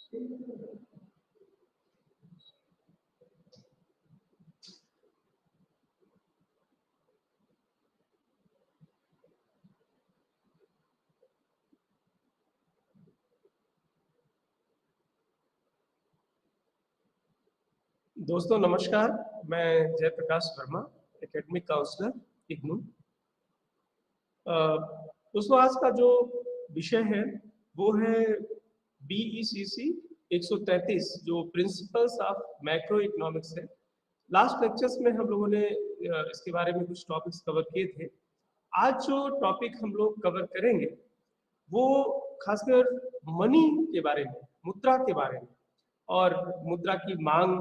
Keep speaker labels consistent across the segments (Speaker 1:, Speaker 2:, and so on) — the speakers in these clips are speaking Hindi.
Speaker 1: दोस्तों नमस्कार, मैं जयप्रकाश वर्मा, एकेडमिक काउंसलर इग्नू। दोस्तों आज का जो विषय है वो है BECC 133 जो प्रिंसिपल्स ऑफ मैक्रो इकोनॉमिक्स है। लास्ट लेक्चर्स में हम लोगों ने इसके बारे में कुछ टॉपिक्स कवर किए थे। आज जो टॉपिक हम लोग कवर करेंगे वो खासकर मनी के बारे में, मुद्रा के बारे में, और मुद्रा की मांग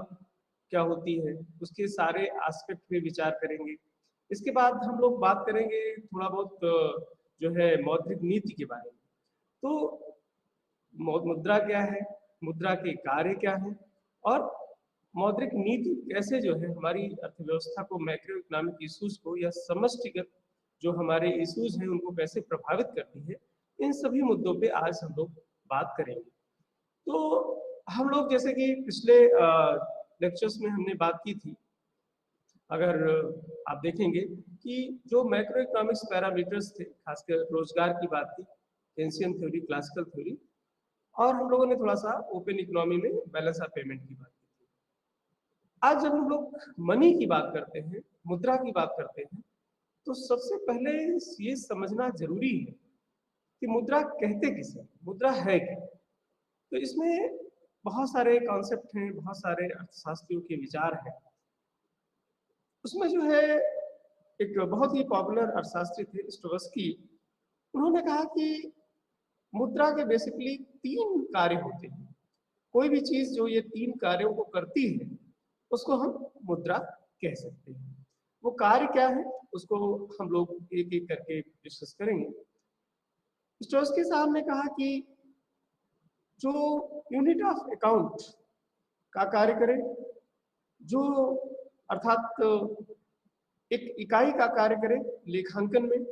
Speaker 1: क्या होती है उसके सारे एस्पेक्ट पे विचार करेंगे। इसके बाद हम लोग बात करेंगे थोड़ा बहुत जो है मौद्रिक नीति के बारे में। तो मुद्रा क्या है, मुद्रा के कार्य क्या है, और मौद्रिक नीति कैसे जो है हमारी अर्थव्यवस्था को, मैक्रो इकोनॉमिक इश्यूज को या समष्टिगत जो हमारे इश्यूज हैं उनको कैसे प्रभावित करती है, इन सभी मुद्दों पे आज हम लोग बात करेंगे। तो हम लोग जैसे कि पिछले लेक्चर्स में हमने बात की थी, अगर आप देखेंगे कि जो मैक्रो इकोनॉमिक्स पैरामीटर्स थे, खासकर रोजगार की बात थी, केन्सियन थ्योरी, क्लासिकल थ्योरी, और हम लोगों ने थोड़ा सा ओपन इकोनॉमी में बैलेंस ऑफ पेमेंट की बात की थी। आज जब हम लोग मनी की बात करते हैं, मुद्रा की बात करते हैं, तो सबसे पहले ये समझना जरूरी है कि मुद्रा कहते किसे, मुद्रा है क्या। तो इसमें बहुत सारे कॉन्सेप्ट हैं, बहुत सारे अर्थशास्त्रियों के विचार हैं। उसमें जो है एक बहुत ही पॉपुलर अर्थशास्त्री थे स्टोवस्की, उन्होंने कहा कि मुद्रा के बेसिकली 3 कार्य होते हैं। कोई भी चीज जो ये 3 कार्यों को करती है उसको हम मुद्रा कह सकते हैं। वो कार्य क्या है उसको हम लोग एक एक करके डिस्कस करेंगे। स्टोवस्की साहब ने कहा कि जो यूनिट ऑफ अकाउंट का कार्य करे, जो अर्थात एक इकाई का कार्य करे लेखांकन में,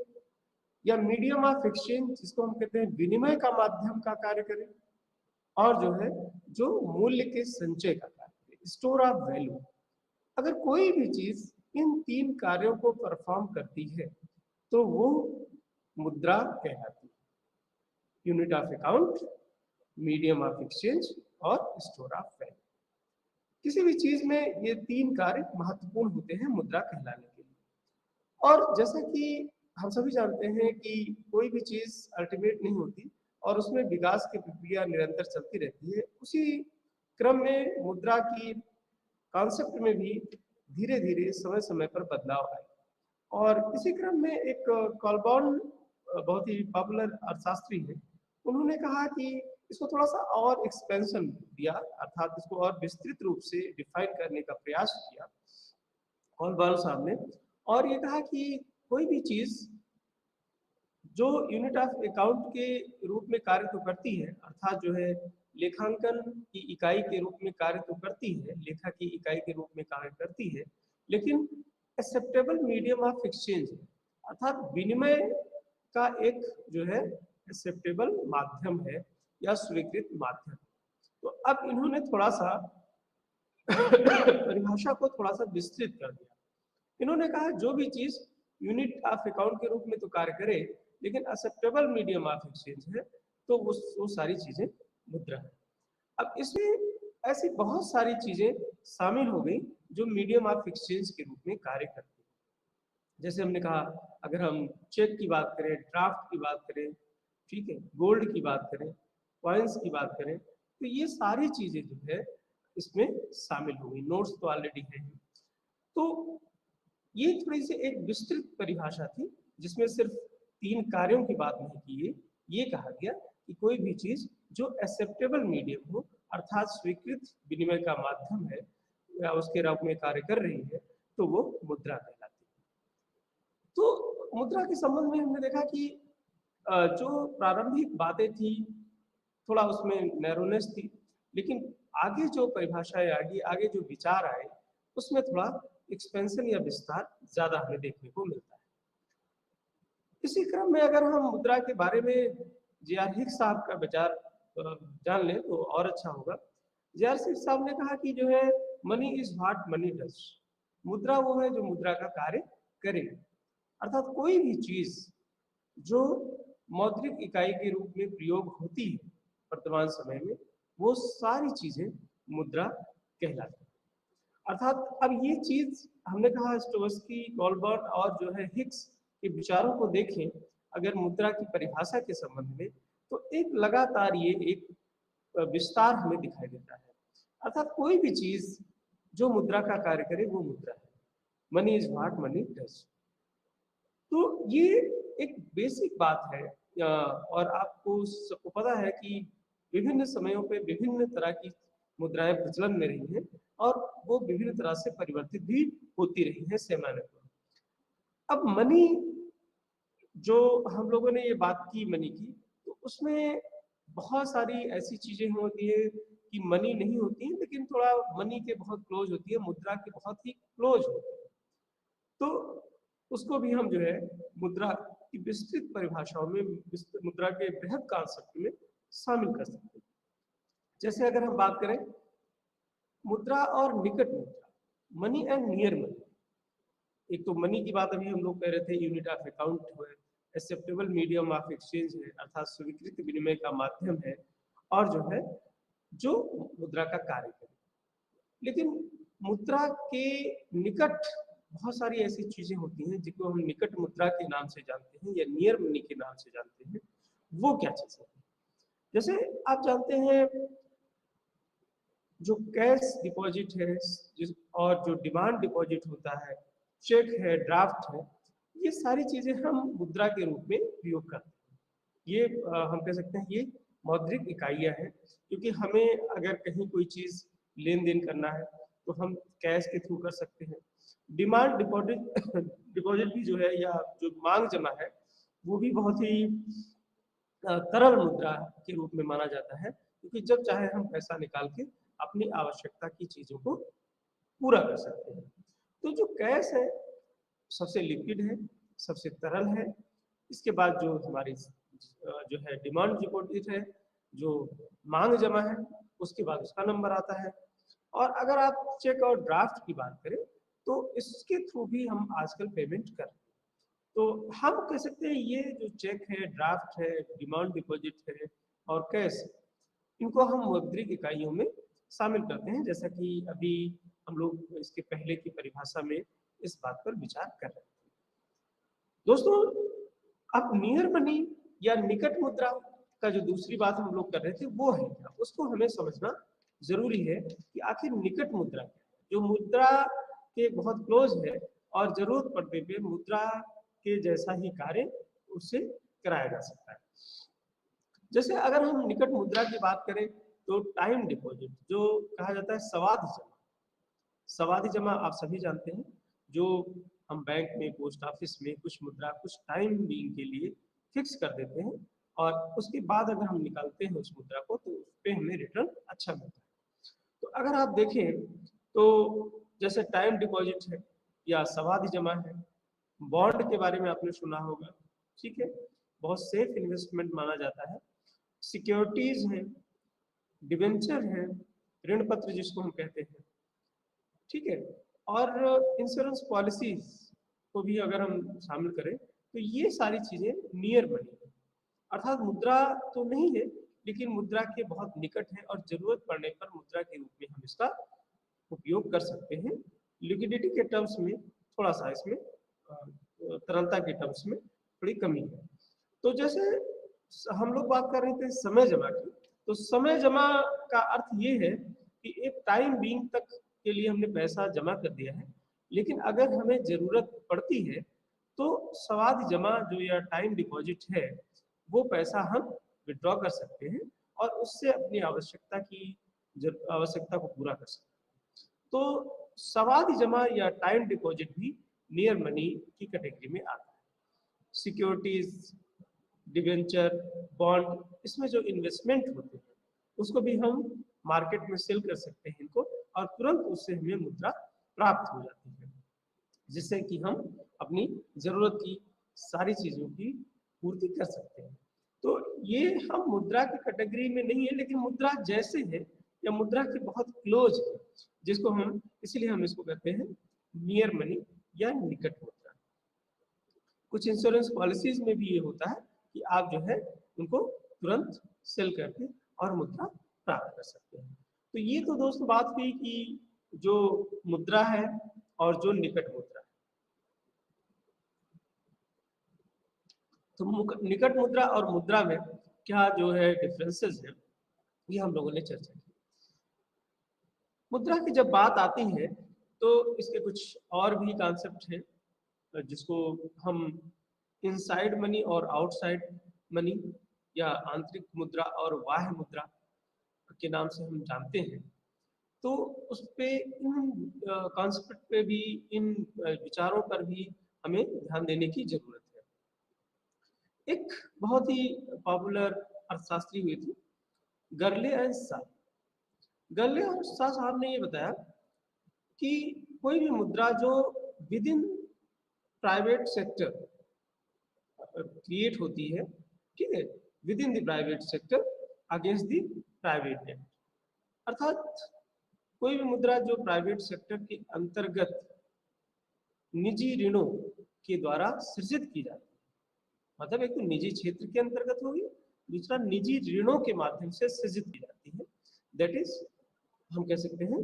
Speaker 1: या मीडियम ऑफ एक्सचेंज जिसको हम कहते हैं विनिमय का माध्यम का कार्य करे, और जो है जो मूल्य के संचय का कार्य करे, स्टोर ऑफ वैल्यू। अगर कोई भी चीज इन 3 कार्यों को परफॉर्म करती है तो वो मुद्रा कहलाती है। Unit of account, medium of exchange और स्टोर ऑफ वैल्यू। किसी भी चीज में ये 3 कार्य महत्वपूर्ण होते हैं मुद्रा कहलाने के लिए। और जैसा कि हम सभी जानते हैं कि कोई भी चीज अल्टीमेट नहीं होती और उसमें विकास की प्रक्रिया निरंतर चलती रहती है, उसी क्रम में मुद्रा की कॉन्सेप्ट में भी धीरे धीरे समय समय पर बदलाव आए। और इसी क्रम में एक कॉलबॉर्न बहुत ही पॉपुलर अर्थशास्त्री है, उन्होंने कहा कि इसको थोड़ा सा और एक्सपेंशन दिया, अर्थात इसको और विस्तृत रूप से डिफाइन करने का प्रयास किया कॉलबॉर्न साहब ने, और ये कहा कि कोई भी चीज जो यूनिट ऑफ अकाउंट के रूप में कार्य तो करती है, अर्थात जो है लेखांकन की इकाई के रूप में कार्य तो करती है, लेखा की इकाई के रूप में कार्य करती है, लेकिन एक्सेप्टेबल मीडियम ऑफ एक्सचेंज है, अर्थात विनिमय का एक जो है एक्सेप्टेबल माध्यम है या स्वीकृत माध्यम। तो अब इन्होंने थोड़ा सा परिभाषा को थोड़ा सा विस्तृत कर दिया। इन्होंने कहा जो भी चीज यूनिट ऑफ अकाउंट के रूप में तो कार्य करे लेकिन एक्सेप्टेबल मीडियम ऑफ एक्सचेंज है तो वो सारी चीजें मुद्रा है। अब इसमें ऐसी बहुत सारी चीजें शामिल हो गई जो मीडियम ऑफ एक्सचेंज के रूप में कार्य करती है। जैसे हमने कहा, अगर हम चेक की बात करें, ड्राफ्ट की बात करें, ठीक है, गोल्ड की बात करें, कॉइन्स की बात करें, तो ये सारी चीजें जो है इसमें शामिल हो गई। नोट्स तो ऑलरेडी है। तो ये थोड़ी सी एक विस्तृत परिभाषा थी जिसमें सिर्फ 3 कार्यों की बात नहीं की गई। ये कहा गया कि कोई भी चीज जो एक्सेप्टेबल मीडियम हो, अर्थात स्वीकृत विनिमय का माध्यम है या उसके रूप में कार्य कर रही है, तो वो मुद्रा कहलाती है। तो मुद्रा के संबंध में हमने देखा कि जो प्रारंभिक बातें थी थोड़ा उसमें नैरोनेस थी, लेकिन आगे जो परिभाषाएं आगे जो विचार आए उसमें थोड़ा एक्सपेंशन या विस्तार ज्यादा हमें देखने को मिलता है। इसी क्रम में अगर हम मुद्रा के बारे में जे.आर. हिक्स साहब का विचार जान लें तो और अच्छा होगा। JR सेठ साहब ने कहा कि जो है money is what money does, मुद्रा वो है जो मुद्रा का कार्य करे। अर्थात कोई भी चीज जो मौद्रिक इकाई के रूप में प्रयोग होती है वर्तमान समय में, वो सारी चीजें मुद्रा कहलाती है। अर्थात अब ये चीज हमने कहा स्टोवस्की, कॉलबर्न और जो है हिक्स के विचारों को देखें अगर मुद्रा की परिभाषा के संबंध में, तो एक लगातार ये एक विस्तार हमें दिखाई देता है। अर्थात कोई भी चीज जो मुद्रा का कार्य करे वो मुद्रा है। Money is what money does. तो ये एक बेसिक बात है। और आपको सबको पता है कि विभिन्न समयों पे विभिन्न तरह की मुद्राएं प्रचलन में रही हैं और वो विभिन्न तरह से परिवर्तित भी होती रही हैं समय। अब मनी, जो हम लोगों ने ये बात की मनी की, तो उसमें बहुत सारी ऐसी चीजें होती है कि मनी नहीं होती है लेकिन थोड़ा मनी के बहुत क्लोज होती है, मुद्रा के बहुत ही क्लोज होती है। तो उसको भी हम जो है मुद्रा की विस्तृत परिभाषाओं में, मुद्रा के बृहद कॉन्सेप्ट में शामिल कर सकते हैं। जैसे अगर हम बात करें मुद्रा और निकट मुद्रा, मनी एंड नियर मनी। एक तो मनी की बात अभी हम लोग कह रहे थे, यूनिट ऑफ अकाउंट है, एक्सेप्टेबल मीडियम ऑफ एक्सचेंज है, अर्थात स्वीकृत विनिमय का माध्यम है, और जो है जो मुद्रा का कार्य करे। लेकिन मुद्रा के निकट बहुत सारी ऐसी चीजें होती हैं जिनको हम निकट मुद्रा के नाम से जानते हैं या नियर मनी के नाम से जानते हैं। वो क्या चीज है? जैसे आप जानते हैं जो कैश डिपॉजिट है और जो डिमांड डिपॉजिट होता है, चेक है, ड्राफ्ट है, ये सारी चीजें हम मुद्रा के रूप में प्रयोग करते हैं। ये हम कह सकते हैं ये मौद्रिक इकाइयां हैं, क्योंकि हमें अगर कहीं कोई चीज लेन देन करना है तो हम कैश के थ्रू कर सकते हैं। डिमांड डिपॉजिट डिपॉजिट भी जो है या जो मांग जमा है वो भी बहुत ही तरल मुद्रा के रूप में माना जाता है, क्योंकि जब चाहे हम पैसा निकाल के अपनी आवश्यकता की चीजों को पूरा कर सकते हैं। तो जो कैश है सबसे लिक्विड है, सबसे तरल है। इसके बाद जो हमारी जो है डिमांड डिपॉजिट है, जो मांग जमा है, उसके बाद उसका नंबर आता है। और अगर आप चेक और ड्राफ्ट की बात करें तो इसके थ्रू भी हम आजकल पेमेंट कर रहे हैं। तो हम कह सकते हैं ये जो चेक है, ड्राफ्ट है, डिमांड डिपॉजिट है और कैश, इनको हम मौद्रिक इकाइयों में शामिल करते हैं, जैसा कि अभी हम लोग इसके पहले की परिभाषा में इस बात पर विचार कर रहे थे। दोस्तों, अब नियर मनी या निकट मुद्रा का जो दूसरी बात हम लोग कर रहे थे वो है क्या, उसको हमें समझना जरूरी है कि आखिर निकट मुद्रा क्या है, जो मुद्रा के बहुत क्लोज है और जरूरत पड़ने पे मुद्रा के जैसा ही कार्य उससे कराया जा सकता है। जैसे अगर हम निकट मुद्रा की बात करें तो टाइम डिपॉजिट, जो कहा जाता है सवाधि जमा। सवाधि जमा आप सभी जानते हैं, जो हम बैंक में, पोस्ट ऑफिस में कुछ मुद्रा कुछ टाइम बीइंग के लिए फिक्स कर देते हैं और उसके बाद अगर हम निकालते हैं उस मुद्रा को तो उस पर हमें रिटर्न अच्छा मिलता है। तो अगर आप देखें तो जैसे टाइम डिपॉजिट है या सवाधि जमा है, बॉन्ड के बारे में आपने सुना होगा, ठीक है, बहुत सेफ इन्वेस्टमेंट माना जाता है। सिक्योरिटीज है, डिवेंचर है, ऋण पत्र जिसको हम कहते हैं, ठीक है, और इंश्योरेंस पॉलिसीज को भी अगर हम शामिल करें तो ये सारी चीजें नियर मनी है। अर्थात मुद्रा तो नहीं है लेकिन मुद्रा के बहुत निकट है और जरूरत पड़ने पर मुद्रा के रूप में हम इसका उपयोग कर सकते हैं। लिक्विडिटी के टर्म्स में थोड़ा सा इसमें तरलता के टर्म्स में थोड़ी कमी है। तो जैसे हम लोग बात कर रहे थे समय जमा की, तो समय जमा का अर्थ ये है कि एक टाइम बीइंग तक के लिए हमने पैसा जमा कर दिया है, लेकिन अगर हमें जरूरत पड़ती है तो सावधि जमा जो या टाइम डिपॉजिट है वो पैसा हम विड्रॉ कर सकते हैं और उससे अपनी आवश्यकता को पूरा कर सकते हैं। तो सावधि जमा या टाइम डिपॉजिट भी नियर मनी की कैटेगरी में आता है। सिक्योरिटीज, डिवेंचर, बॉन्ड, इसमें जो इन्वेस्टमेंट होते हैं उसको भी हम मार्केट में सेल कर सकते हैं इनको, और तुरंत उससे हमें मुद्रा प्राप्त हो जाती है, जिससे कि हम अपनी जरूरत की सारी चीजों की पूर्ति कर सकते हैं। तो ये हम मुद्रा की कैटेगरी में नहीं है, लेकिन मुद्रा जैसे है या मुद्रा के बहुत क्लोज है, जिसको हम इसलिए हम इसको कहते हैं नियर मनी या निकट मुद्रा। कुछ इंश्योरेंस पॉलिसीज में भी ये होता है कि आप जो है उनको तुरंत सेल करके और मुद्रा प्राप्त कर सकते हैं। तो ये तो दोस्तों बात हुई कि जो मुद्रा है और जो निकट मुद्रा है। तो निकट मुद्रा और मुद्रा में क्या जो है डिफरेंसेस है, ये हम लोगों ने चर्चा की। मुद्रा की जब बात आती है तो इसके कुछ और भी कॉन्सेप्ट है जिसको हम इनसाइड मनी और आउटसाइड मनी या आंतरिक मुद्रा और बाह्य मुद्रा के नाम से हम जानते हैं। तो उस पे इन कॉन्सेप्ट पे भी, इन विचारों पर भी हमें ध्यान देने की जरूरत है। एक बहुत ही पॉपुलर अर्थशास्त्री हुई थी गर्ले एंड सा। गर्ले और सा साहब ने ये बताया कि कोई भी मुद्रा जो within private sector create होती है, ठीक है, within the private sector against the private debt, अर्थात कोई भी मुद्रा जो प्राइवेट सेक्टर के अंतर्गत निजी ऋणों के द्वारा सृजित की जाती है, मतलब एक तो निजी क्षेत्र के अंतर्गत होगी, दूसरा निजी ऋणों के माध्यम से सृजित की जाती है, दैट इज हम कह सकते हैं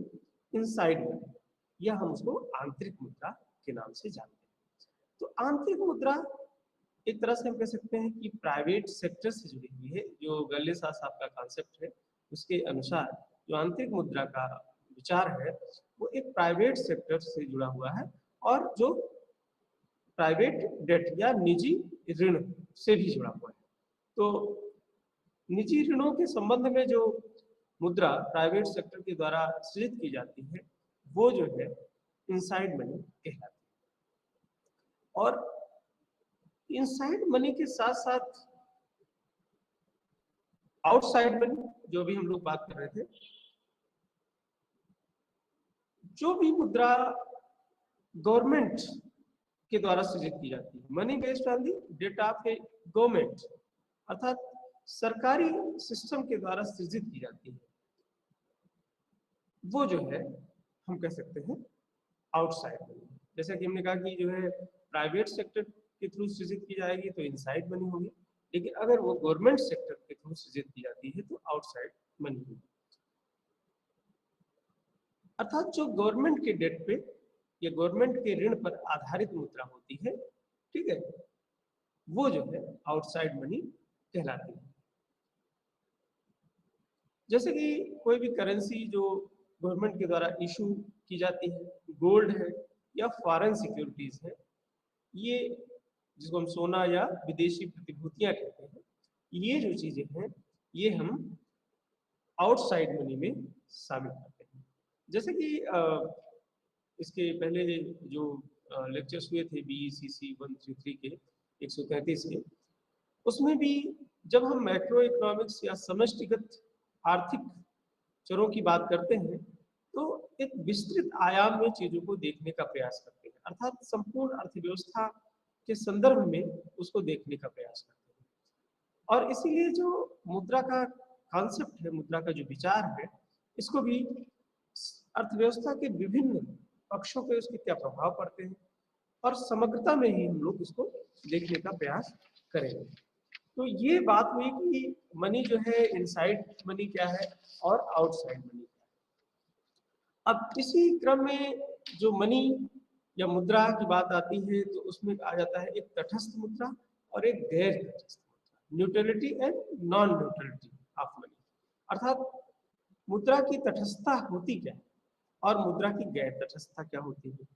Speaker 1: इनसाइड मनी, या हम उसको आंतरिक मुद्रा के नाम से जानते हैं। तो आंतरिक मुद्रा एक तरह से हम कह सकते हैं कि प्राइवेट सेक्टर से जुड़ी हुई है। जो गल्ले साहब का कॉन्सेप्ट है उसके अनुसार जो आंतरिक मुद्रा का विचार है वो एक प्राइवेट सेक्टर से जुड़ा हुआ है और जो प्राइवेट डेट या निजी ऋण से भी जुड़ा हुआ है। तो निजी ऋणों के संबंध में जो मुद्रा प्राइवेट सेक्टर के द्वारा सृजित की जाती है वो जो है इनसाइड मनी कहलाती है। और इनसाइड मनी के साथ साथ आउटसाइड मनी जो भी हम लोग बात कर रहे थे, जो भी मुद्रा गवर्नमेंट के द्वारा सृजित की जाती है, money based on the data of A government, अर्थात सरकारी सिस्टम के द्वारा सृजित की जाती है, वो जो है हम कह सकते हैं आउटसाइड मनी। जैसा कि हमने कहा कि जो है प्राइवेट सेक्टर के थ्रू सृजित की जाएगी तो इनसाइड मनी होगी, लेकिन अगर वो गवर्नमेंट सेक्टर के थ्रू सृजित की जाती है तो आउटसाइड मनी होगी। अर्थात जो गवर्नमेंट के डेट पे या गवर्नमेंट के ऋण पर आधारित मुद्रा होती है, ठीक है, वो जो है आउटसाइड मनी कहलाती है। जैसे कि कोई भी करेंसी जो गवर्नमेंट के द्वारा इशू की जाती है, गोल्ड है या फॉरेन सिक्योरिटीज है, ये जिसको हम सोना या विदेशी प्रतिभूतियां कहते हैं, ये जो चीजें हैं ये हम आउटसाइड मनी में शामिल करते हैं। जैसे कि इसके पहले जो लेक्चर्स हुए थे BECC 133 के 133 के, उसमें भी जब हम मैक्रो इकोनॉमिक्स या समष्टिगत आर्थिक चरों की बात करते हैं तो एक विस्तृत आयाम में चीजों को देखने का प्रयास करते हैं, अर्थात संपूर्ण अर्थव्यवस्था के संदर्भ में उसको देखने का प्रयास करते हैं। और इसीलिए जो मुद्रा का कॉन्सेप्ट है, मुद्रा का जो विचार है, इसको भी अर्थव्यवस्था के विभिन्न पक्षों पे उसके क्या प्रभाव पड़ते हैं और समग्रता में ही हम लोग इसको देखने का प्रयास करेंगे। तो ये बात हुई कि मनी जो है इनसाइड मनी क्या है और आउटसाइड मनी क्या है। अब इसी क्रम में जो मनी या मुद्रा की बात आती है तो उसमें आ जाता है एक तटस्थ मुद्रा और एक गैर तटस्थ मुद्रा, neutrality and non neutrality of money. अर्थात मुद्रा की तटस्थता होती क्या है और मुद्रा की गैर तटस्थता क्या होती है।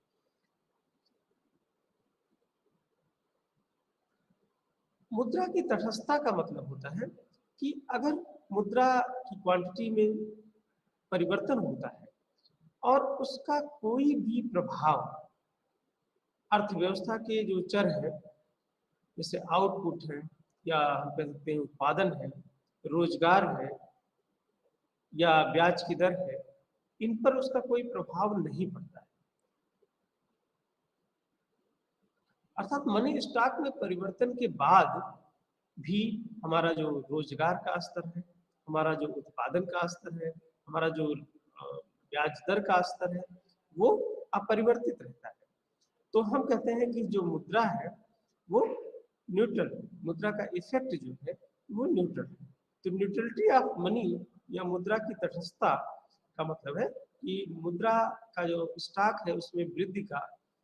Speaker 1: मुद्रा की तटस्थता का मतलब होता है कि अगर मुद्रा की क्वांटिटी में परिवर्तन होता है और उसका कोई भी प्रभाव अर्थव्यवस्था के जो चर है, जैसे आउटपुट है या हम कह सकते हैं उत्पादन है, रोजगार है या ब्याज की दर है, इन पर उसका कोई प्रभाव नहीं पड़ता है। अर्थात मनी स्टॉक में परिवर्तन के बाद भी हमारा जो रोजगार का स्तर है, हमारा जो उत्पादन का स्तर है, हमारा जो ब्याज दर का स्तर है, वो अपरिवर्तित रहता है। तो हम कहते हैं कि जो मुद्रा है वो न्यूट्रल है, मुद्रा का इफेक्ट जो है वो न्यूट्रल है। तो न्यूट्रलिटी ऑफ मनी या मुद्रा की तटस्थता का मतलब है कि मुद्रा का जो स्टॉक है उसमें वृद्धि का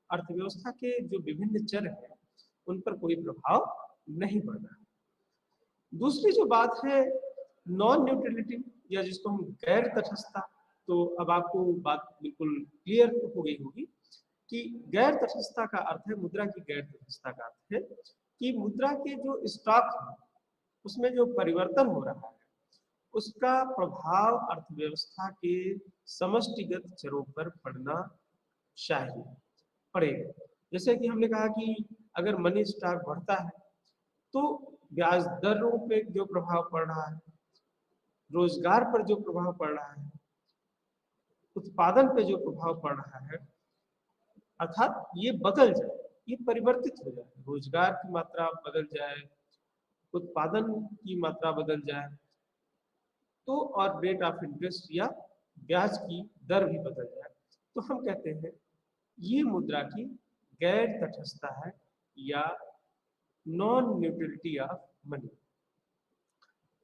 Speaker 1: अर्थव्यवस्था के जो विभिन्न चर हैं उन पर कोई प्रभाव नहीं पड़ रहा। दूसरी जो बात है नॉन न्यूट्रलिटी या जिसको हम गैर तटस्थता, तो अब आपको बात बिल्कुल क्लियर हो गई होगी कि गैर तटस्थता का अर्थ है, मुद्रा की गैर तटस्थता का अर्थ है कि मुद्रा के जो स्टॉक है उसमें जो परिवर्तन हो रहा है उसका प्रभाव अर्थव्यवस्था के समष्टिगत चरों पर पड़ना चाहिए, पड़ेगा। जैसे कि हमने कहा कि अगर मनी स्टॉक बढ़ता है तो ब्याज दरों पे जो प्रभाव पड़ रहा है, रोजगार पर जो प्रभाव पड़ रहा है, उत्पादन पे जो प्रभाव पड़ रहा है, अर्थात ये बदल जाए, ये परिवर्तित हो जाए, रोजगार की मात्रा बदल जाए, उत्पादन की मात्रा बदल जाए, तो और रेट ऑफ इंटरेस्ट या ब्याज की दर भी बदल जाए, तो हम कहते हैं ये मुद्रा की गैर तटस्थता है या नॉन न्यूट्रलिटी ऑफ मनी।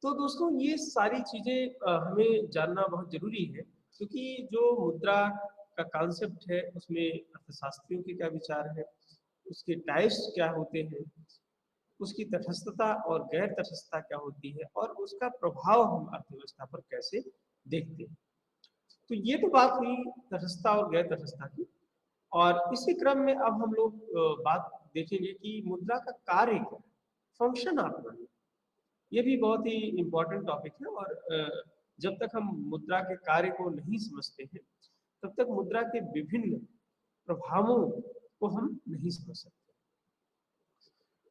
Speaker 1: तो दोस्तों ये सारी चीजें हमें जानना बहुत जरूरी है, क्योंकि जो मुद्रा का कॉन्सेप्ट है उसमें अर्थशास्त्रियों के क्या विचार है, उसके टाइप्स क्या होते हैं, उसकी तटस्थता और गैर तटस्थता क्या होती है और उसका प्रभाव हम अर्थव्यवस्था पर कैसे देखते हैं। तो ये तो बात हुई तटस्थता और गैर तटस्थता की। और इसी क्रम में अब हम लोग बात देखेंगे कि मुद्रा का कार्य क्या है, फंक्शन ऑफ मनी। ये भी बहुत ही इम्पोर्टेंट टॉपिक है और जब तक हम मुद्रा के कार्य को नहीं समझते हैं तब तक मुद्रा के विभिन्न प्रभावों को हम नहीं समझ सकते।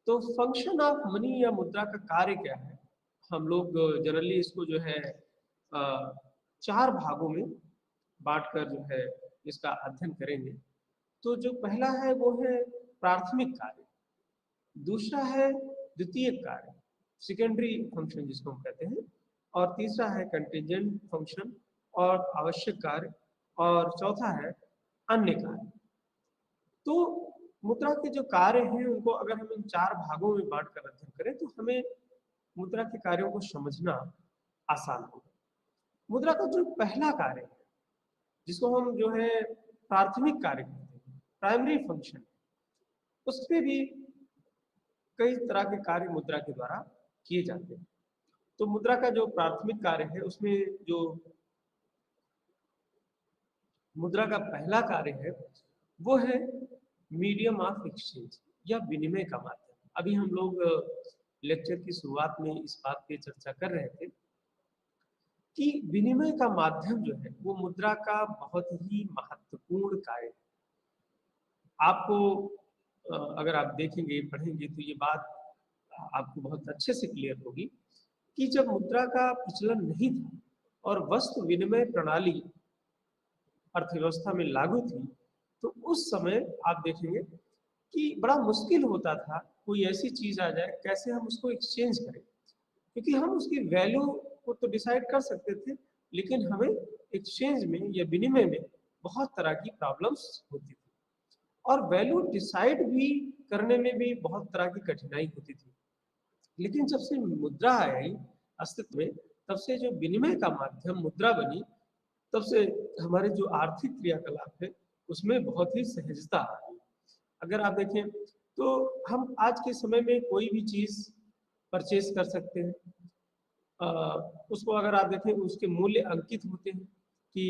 Speaker 1: तो फंक्शन ऑफ मनी या मुद्रा का कार्य क्या है, हम लोग जनरली इसको जो है चार भागों में बांटकर जो है इसका अध्ययन करेंगे। तो जो पहला है वो है प्राथमिक कार्य, दूसरा है द्वितीयक कार्य, सेकेंडरी फंक्शन जिसको हम कहते हैं, और तीसरा है कंटीजेंट फंक्शन और आवश्यक कार्य, और चौथा है अन्य कार्य। तो मुद्रा के जो कार्य हैं उनको अगर हम इन चार भागों में बांट कर अध्ययन करें तो हमें मुद्रा के कार्यों को समझना आसान होगा। मुद्रा का जो पहला कार्य है जिसको हम जो है प्राथमिक कार्य कहते हैं, प्राइमरी फंक्शन, उस पे भी कई तरह के कार्य मुद्रा के द्वारा किए जाते हैं। तो मुद्रा का जो प्राथमिक कार्य है उसमें जो मुद्रा का पहला कार्य है वो है मीडियम ऑफ एक्सचेंज या विनिमय का माध्यम। अभी हम लोग लेक्चर की शुरुआत में इस बात पे चर्चा कर रहे थे कि विनिमय का माध्यम जो है वो मुद्रा का बहुत ही महत्वपूर्ण कार्य है। आपको अगर आप देखेंगे पढ़ेंगे तो ये बात आपको बहुत अच्छे से क्लियर होगी कि जब मुद्रा का प्रचलन नहीं था और वस्तु विनिमय प्रणाली अर्थव्यवस्था में लागू थी, तो उस समय आप देखेंगे कि बड़ा मुश्किल होता था कोई ऐसी चीज आ जाए कैसे हम उसको एक्सचेंज करें, क्योंकि हम उसकी वैल्यू को तो डिसाइड कर सकते थे लेकिन हमें एक्सचेंज में या विनिमय में बहुत तरह की प्रॉब्लम्स होती थी और वैल्यू डिसाइड भी करने में भी बहुत तरह की कठिनाई होती थी। लेकिन जब से मुद्रा आई अस्तित्व में, तब से जो विनिमय का माध्यम मुद्रा बनी, तब से हमारे जो आर्थिक क्रियाकलाप है उसमें बहुत ही सहजता आ गई। अगर आप देखें तो हम आज के समय में कोई भी चीज परचेज कर सकते हैं। उसको अगर आप देखें उसके मूल्य अंकित होते हैं कि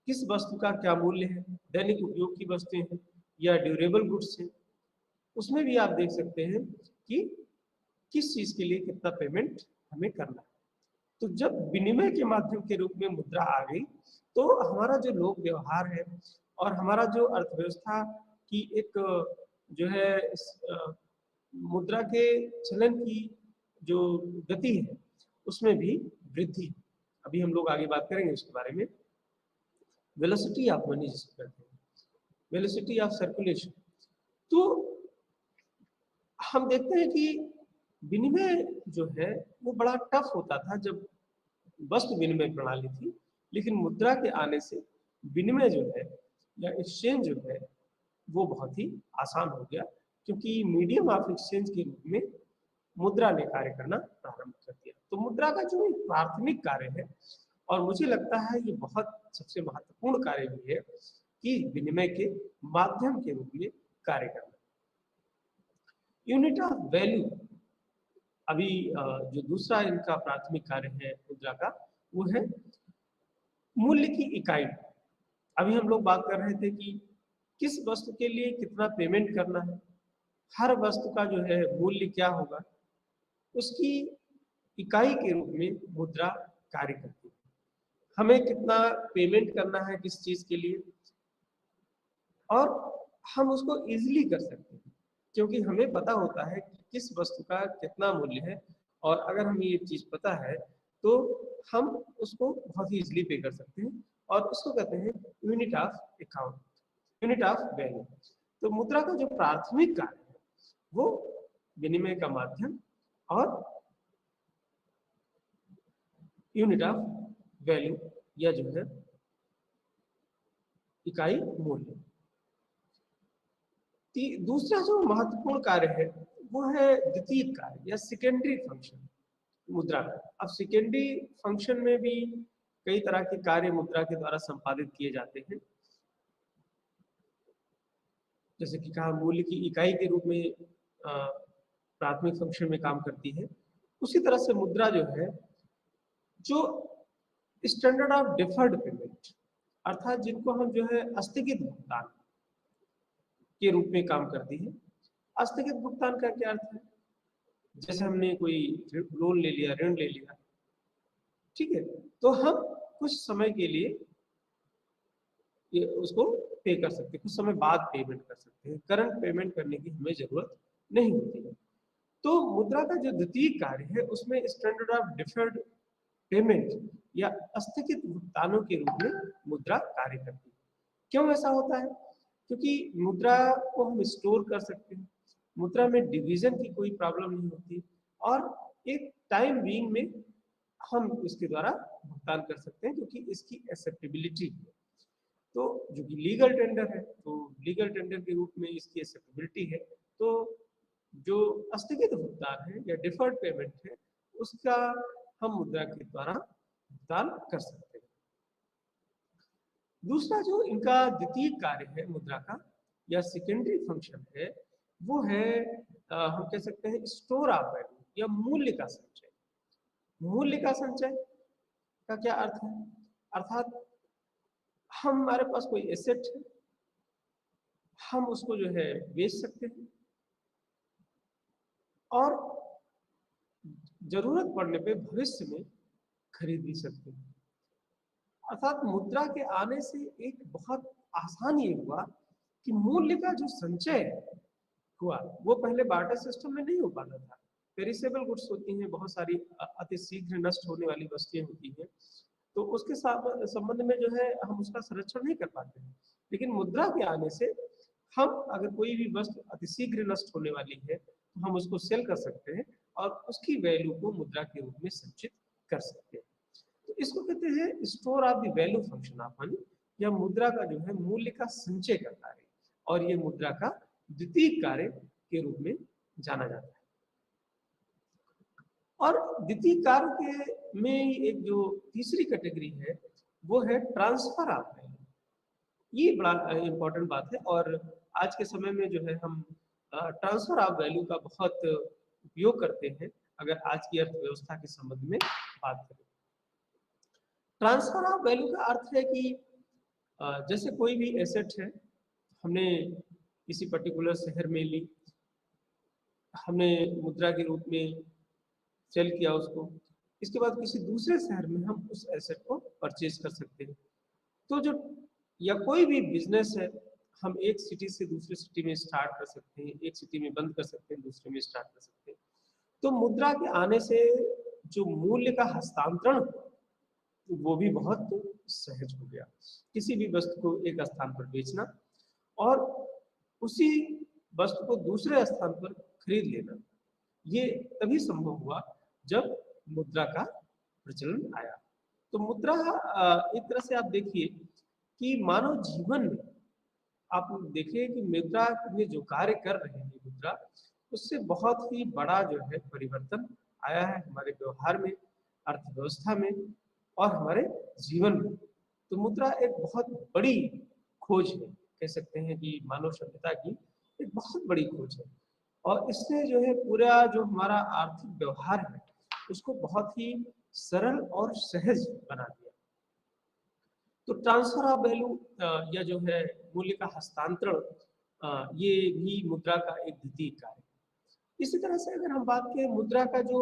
Speaker 1: किस वस्तु का क्या मूल्य है, दैनिक उपयोग की वस्तुएं हैं या ड्यूरेबल गुड्स हैं, उसमें भी आप देख सकते हैं कि किस चीज के लिए कितना पेमेंट हमें करना है। तो जब विनिमय के माध्यम के रूप में मुद्रा आ गई तो हमारा जो लोक व्यवहार है और हमारा जो अर्थव्यवस्था की एक जो है मुद्रा के चलन की जो गति है उसमें भी वृद्धि। अभी हम लोग आगे बात करेंगे उसके बारे में। वेलोसिटी ऑफ मनी जिसको कहते हैं, वेलोसिटी ऑफ सर्कुलेशन। तो हम देखते हैं कि विनिमय जो है वो बड़ा टफ होता था जब वस्तु विनिमय प्रणाली थी, लेकिन मुद्रा के आने से विनिमय जो है या एक्सचेंज जो है वो बहुत ही आसान हो गया, क्योंकि मीडियम ऑफ एक्सचेंज के रूप में मुद्रा ने कार्य करना प्रारंभ कर दिया। तो मुद्रा का जो एक प्राथमिक कार्य है, और मुझे लगता है ये बहुत सबसे महत्वपूर्ण कार्य भी है, कि विनिमय के माध्यम के रूप में कार्य करना। यूनिट ऑफ वैल्यू अभी जो दूसरा इनका प्राथमिक कार्य है मुद्रा का, वो है मूल्य की इकाई। अभी हम लोग बात कर रहे थे कि किस वस्तु के लिए कितना पेमेंट करना है, हर वस्तु का जो है मूल्य क्या होगा, उसकी इकाई के रूप में मुद्रा कार्य करती है। हमें कितना पेमेंट करना है किस चीज के लिए, और हम उसको इजीली कर सकते हैं, क्योंकि हमें पता होता है कि किस वस्तु का कितना मूल्य है, और अगर हमें ये चीज पता है तो हम उसको बहुत ही इजीली पे कर सकते हैं, और उसको कहते हैं unit of account, unit of value. तो मुद्रा का जो प्राथमिक कार्य है वो विनिमय का माध्यम और यूनिट ऑफ वैल्यू या जो है इकाई मूल्य। दूसरा जो महत्वपूर्ण कार्य है वो है द्वितीय कार्य या सेकेंडरी फंक्शन मुद्रा का। अब सेकेंडरी फंक्शन में भी कई तरह के कार्य मुद्रा के द्वारा संपादित किए जाते हैं, जैसे कि कहा मूल्य की इकाई के रूप में प्राथमिक फंक्शन में काम करती है। उसी तरह से मुद्रा जो है जो स्टैंडर्ड ऑफ डिफर्ड पेमेंट, अर्थात जिनको हम जो है स्थगित भुगतान के रूप में काम करती है। स्थगित भुगतान का क्या अर्थ है, जैसे हमने कोई लोन ले लिया, ऋण ले लिया, ठीक है, तो हम कुछ समय के लिए ये उसको पे कर सकते हैं, कुछ समय बाद पेमेंट कर सकते हैं, करंट पेमेंट करने की हमें जरूरत नहीं होती है। तो मुद्रा का जो द्वितीय कार्य है उसमें स्टैंडर्ड ऑफ डिफर्ड पेमेंट या स्थगित भुगतानों के रूप में मुद्रा कार्य करती है। क्यों ऐसा होता है, क्योंकि मुद्रा को हम स्टोर कर सकते हैं, मुद्रा में डिवीजन की कोई प्रॉब्लम नहीं होती, और एक टाइम बीइंग में हम इसके द्वारा भुगतान कर सकते हैं, क्योंकि इसकी एक्सेप्टेबिलिटी है। तो जो कि लीगल टेंडर है, तो लीगल टेंडर के रूप में इसकी एक्सेप्टेबिलिटी है। तो जो स्थगित भुगतान है या डिफर्ड पेमेंट है उसका हम मुद्रा के द्वारा भुगतान कर सकते हैं। दूसरा जो इनका द्वितीय कार्य है मुद्रा का या सेकेंडरी फंक्शन है वो है हम कह सकते हैं स्टोर ऑफ वैल्यू या मूल्य का संचय। मूल्य का संचय का क्या अर्थ है, अर्थात हमारे पास कोई एसेट है, हम उसको जो है बेच सकते हैं, और जरूरत पड़ने पे भविष्य में खरीद भी सकते हैं। अर्थात मुद्रा के आने से एक बहुत आसान ये हुआ कि मूल्य का जो संचय हुआ वो पहले बार्टर सिस्टम में नहीं हो पाता था। पेरिसेबल गुड्स होती हैं, बहुत सारी अति शीघ्र नष्ट होने वाली वस्तुएं होती हैं, तो उसके संबंध में जो है हम उसका संरक्षण नहीं कर पाते हैं। लेकिन मुद्रा के आने से हम अगर कोई भी वस्तु अतिशीघ्र नष्ट होने वाली है तो हम उसको सेल कर सकते हैं और उसकी वैल्यू को मुद्रा के रूप में संचित कर सकते हैं। तो इसको कहते हैं store of the value function of money, या मुद्रा का जो है मूल्य का संचय का कार्य, और ये मुद्रा का द्वितीय कार्य के रूप में जाना जाता है। और द्वितीय कार्य के में एक जो तीसरी कैटेगरी है वो है ट्रांसफर ऑफ वैल्यू। ये बड़ा इंपॉर्टेंट बात है, और आज के समय में जो है हम ट्रांसफर ऑफ वैल्यू का बहुत उपयोग करते हैं अगर आज की अर्थव्यवस्था के संबंध में बात करें। ट्रांसफर ऑफ वैल्यू का अर्थ है कि जैसे कोई भी एसेट है, हमने किसी पर्टिकुलर शहर में ली, हमने मुद्रा के रूप में सेल किया उसको, इसके बाद किसी दूसरे शहर में हम उस एसेट को परचेज कर सकते हैं। तो जो या कोई भी बिजनेस है, हम एक सिटी से दूसरे सिटी में स्टार्ट कर सकते हैं, एक सिटी में बंद कर सकते हैं, दूसरे में स्टार्ट कर सकते हैं। तो मुद्रा के आने से जो मूल्य का हस्तांतरण वो भी बहुत सहज हो गया। किसी भी वस्तु को एक स्थान पर बेचना और उसी वस्तु को दूसरे स्थान पर खरीद लेना, ये तभी संभव हुआ जब मुद्रा का प्रचलन आया। तो मुद्रा एक तरह से आप देखिए कि मानव जीवन में आप देखिए कि मुद्रा में जो कार्य कर रहे हैं मुद्रा, उससे बहुत ही बड़ा जो है परिवर्तन आया है हमारे व्यवहार में, अर्थव्यवस्था में और हमारे जीवन में। तो मुद्रा एक बहुत बड़ी खोज है, कह सकते हैं कि मानव सभ्यता की एक बहुत बड़ी खोज है, और इसने जो है पूरा जो हमारा आर्थिक व्यवहार है उसको बहुत ही सरल और सहज बना दिया। तो ट्रांसफर ऑफ वैल्यू या जो है मूल्य का हस्तांतरण, ये भी मुद्रा का एक द्वितीय कार्य है। इसी तरह से अगर हम बात करें मुद्रा का जो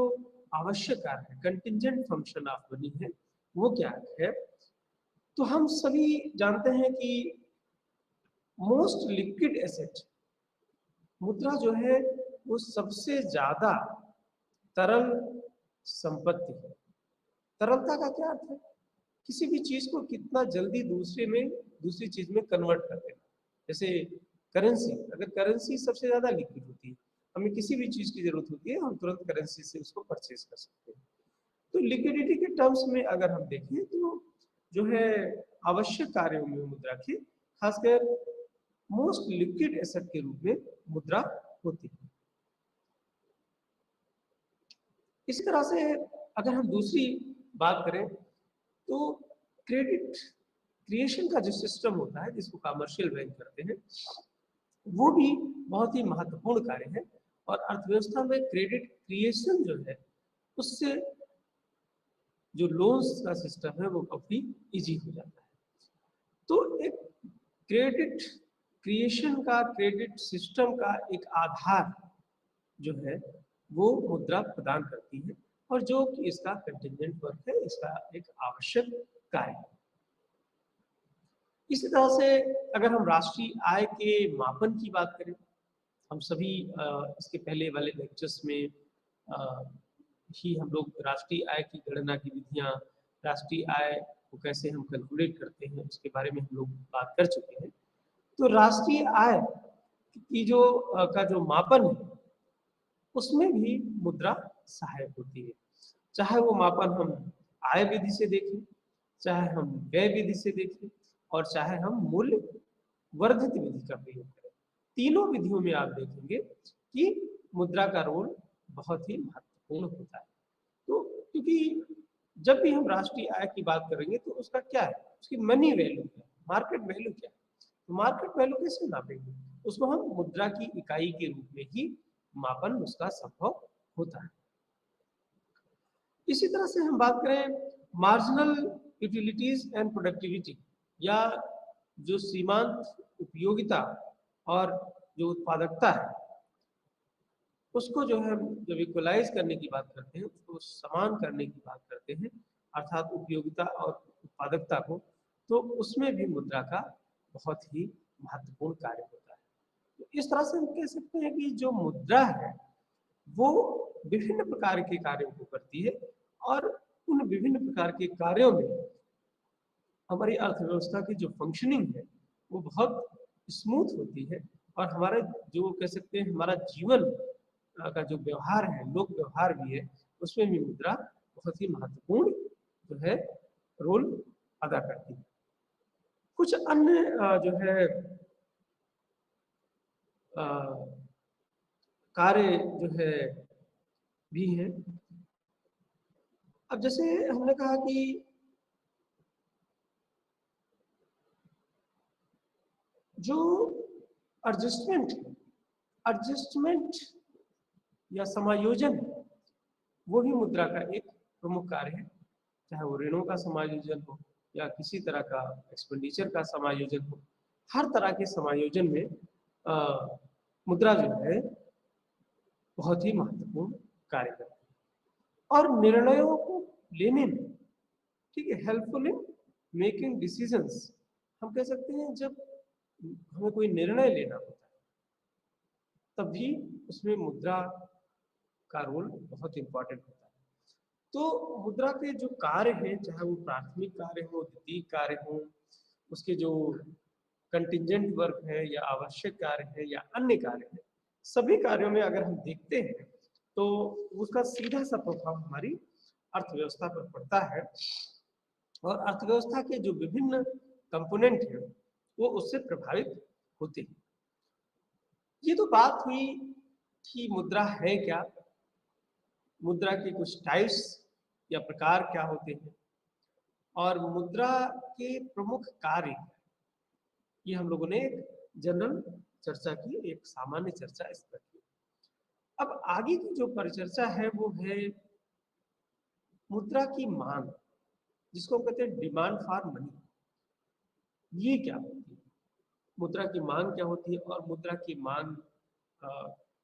Speaker 1: आवश्यक कार्य है, कंटिजेंट फंक्शन ऑफ मनी है, वो क्या है? तो हम सभी जानते हैं कि मोस्ट लिक्विड एसेट मुद्रा जो है वो सबसे ज्यादा तरल संपत्ति है। तरलता का क्या अर्थ है? किसी भी चीज को कितना जल्दी दूसरी चीज में कन्वर्ट कर देना। जैसे करेंसी, अगर करेंसी सबसे ज्यादा लिक्विड होती है, हमें किसी भी चीज की जरूरत होती है, हम तुरंत करेंसी से उसको परचेज कर सकते हैं। तो लिक्विडिटी के टर्म्स में अगर हम देखें तो जो है आवश्यक कार्यों में मुद्रा की खासकर मोस्ट लिक्विड एसेट के रूप में मुद्रा होती है। इसी तरह से अगर हम दूसरी बात करें तो क्रेडिट क्रिएशन का जो सिस्टम होता है जिसको कमर्शियल बैंक करते हैं, वो भी बहुत ही महत्वपूर्ण कार्य है, और अर्थव्यवस्था में क्रेडिट क्रिएशन जो है उससे जो लोन्स का सिस्टम है वो काफी इजी हो जाता है। तो एक क्रेडिट क्रिएशन का, क्रेडिट सिस्टम का एक आधार जो है वो मुद्रा प्रदान करती है, और जो कि इसका कंटिजेंट वर्क है, इसका एक आवश्यक कार्य है। इसी तरह से अगर हम राष्ट्रीय आय के मापन की बात करें, हम सभी इसके पहले वाले लेक्चर्स में ही हम लोग राष्ट्रीय आय की गणना की विधियां, राष्ट्रीय आय को कैसे हम कैलकुलेट करते हैं उसके बारे में हम लोग बात कर चुके हैं। तो राष्ट्रीय आय की का जो मापन है उसमें भी मुद्रा सहायक होती है। चाहे वो मापन हम आय विधि से देखें, चाहे हम व्यय विधि से देखें, और चाहे हम मूल्य वर्धित विधि का प्रयोग करें, तीनों विधियों में आप देखेंगे कि मुद्रा का रोल बहुत ही महत्वपूर्ण होता है। तो क्योंकि जब भी हम राष्ट्रीय आय की बात करेंगे तो उसका क्या है, उसकी मनी वैल्यू क्या है, मार्केट वैल्यू क्या है। तो मार्केट वैल्यू कैसे नापेंगे? उसको हम मुद्रा की इकाई के रूप में ही मापन उसका संभव होता है। इसी तरह से हम बात करें मार्जिनल यूटिलिटीज एंड प्रोडक्टिविटी, या जो सीमांत उपयोगिता और जो उत्पादकता है उसको जो है जब इक्वलाइज करने की बात करते हैं, उसको समान करने की बात करते हैं, अर्थात उपयोगिता और उत्पादकता को, तो उसमें भी मुद्रा का बहुत ही महत्वपूर्ण कार्य होता है। तो इस तरह से हम कह सकते हैं कि जो मुद्रा है वो विभिन्न प्रकार के कार्यों को करती है, और उन विभिन्न प्रकार के कार्यों में हमारी अर्थव्यवस्था की जो फंक्शनिंग है वो बहुत स्मूथ होती है, और हमारे जो कह सकते हैं हमारा जीवन का जो व्यवहार है, लोक व्यवहार भी है, उसमें भी मुद्रा बहुत ही महत्वपूर्ण जो है रोल अदा करती है। कुछ अन्य जो है कार्य जो है भी है। अब जैसे हमने कहा कि जो एडजस्टमेंट या समायोजन है वो भी मुद्रा का एक प्रमुख कार्य है। चाहे वो ऋणों का समायोजन हो या किसी तरह का एक्सपेंडिचर का समायोजन हो, हर तरह के समायोजन में मुद्रा जो है बहुत ही महत्वपूर्ण कार्य करती है, और निर्णयों को लेने में, ठीक है, हेल्पफुल इन मेकिंग डिसीजंस। हम कह सकते हैं जब हमें कोई निर्णय लेना होता है तब भी उसमें मुद्रा का रोल बहुत इंपॉर्टेंट होता है। तो मुद्रा के जो कार्य हैं, चाहे वो प्राथमिक कार्य हो, द्वितीय कार्य हो, उसके जो कंटिजेंट वर्क है या आवश्यक कार्य है या अन्य कार्य है, सभी कार्यों में अगर हम देखते हैं तो उसका सीधा सा प्रभाव हमारी अर्थव्यवस्था पर पड़ता है और अर्थव्यवस्था के जो विभिन्न कंपोनेंट हैं वो उससे प्रभावित होते हैं। ये तो बात हुई कि मुद्रा है क्या, मुद्रा के कुछ टाइप्स या प्रकार क्या होते हैं और मुद्रा के प्रमुख कार्य, ये हम लोगों ने एक जनरल चर्चा की, एक सामान्य चर्चा इस पर की। अब आगे की जो परिचर्चा है वो है मुद्रा की मांग, जिसको हम कहते हैं डिमांड फॉर मनी। ये क्या होती है, मुद्रा की मांग क्या होती है और मुद्रा की मांग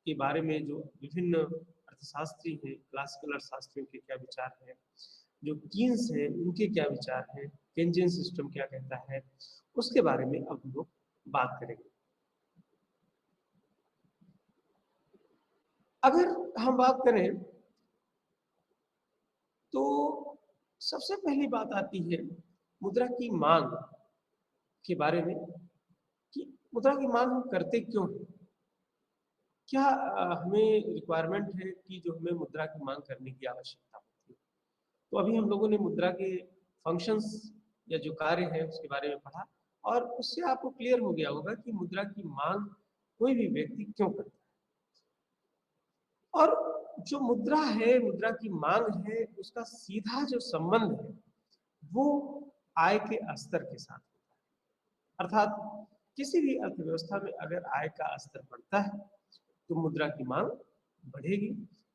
Speaker 1: के बारे में जो विभिन्न अर्थशास्त्री हैं, क्लासिकल अर्थशास्त्रियों के क्या विचार हैं, जो कीन्स हैं उनके क्या विचार हैं, केंजियन सिस्टम क्या कहता है, उसके बारे में अब हम लोग बात करेंगे। अगर हम बात करें तो सबसे पहली बात आती है मुद्रा की मांग के बारे में कि मुद्रा की मांग हम करते क्यों हैं। क्या हमें रिक्वायरमेंट है कि जो हमें मुद्रा की मांग करने की आवश्यकता होती है। तो अभी हम लोगों ने मुद्रा के फंक्शंस या जो कार्य है उसके बारे में पढ़ा और उससे आपको क्लियर हो गया होगा कि मुद्रा की मांग कोई भी व्यक्ति क्यों करता है। और जो मुद्रा है, मुद्रा की मांग है, उसका सीधा जो संबंध है वो आय के स्तर के साथ होता है। अर्थात किसी भी अर्थव्यवस्था में अगर आय का स्तर बढ़ता है तो मुद्रा की मांग बढ़ेगी,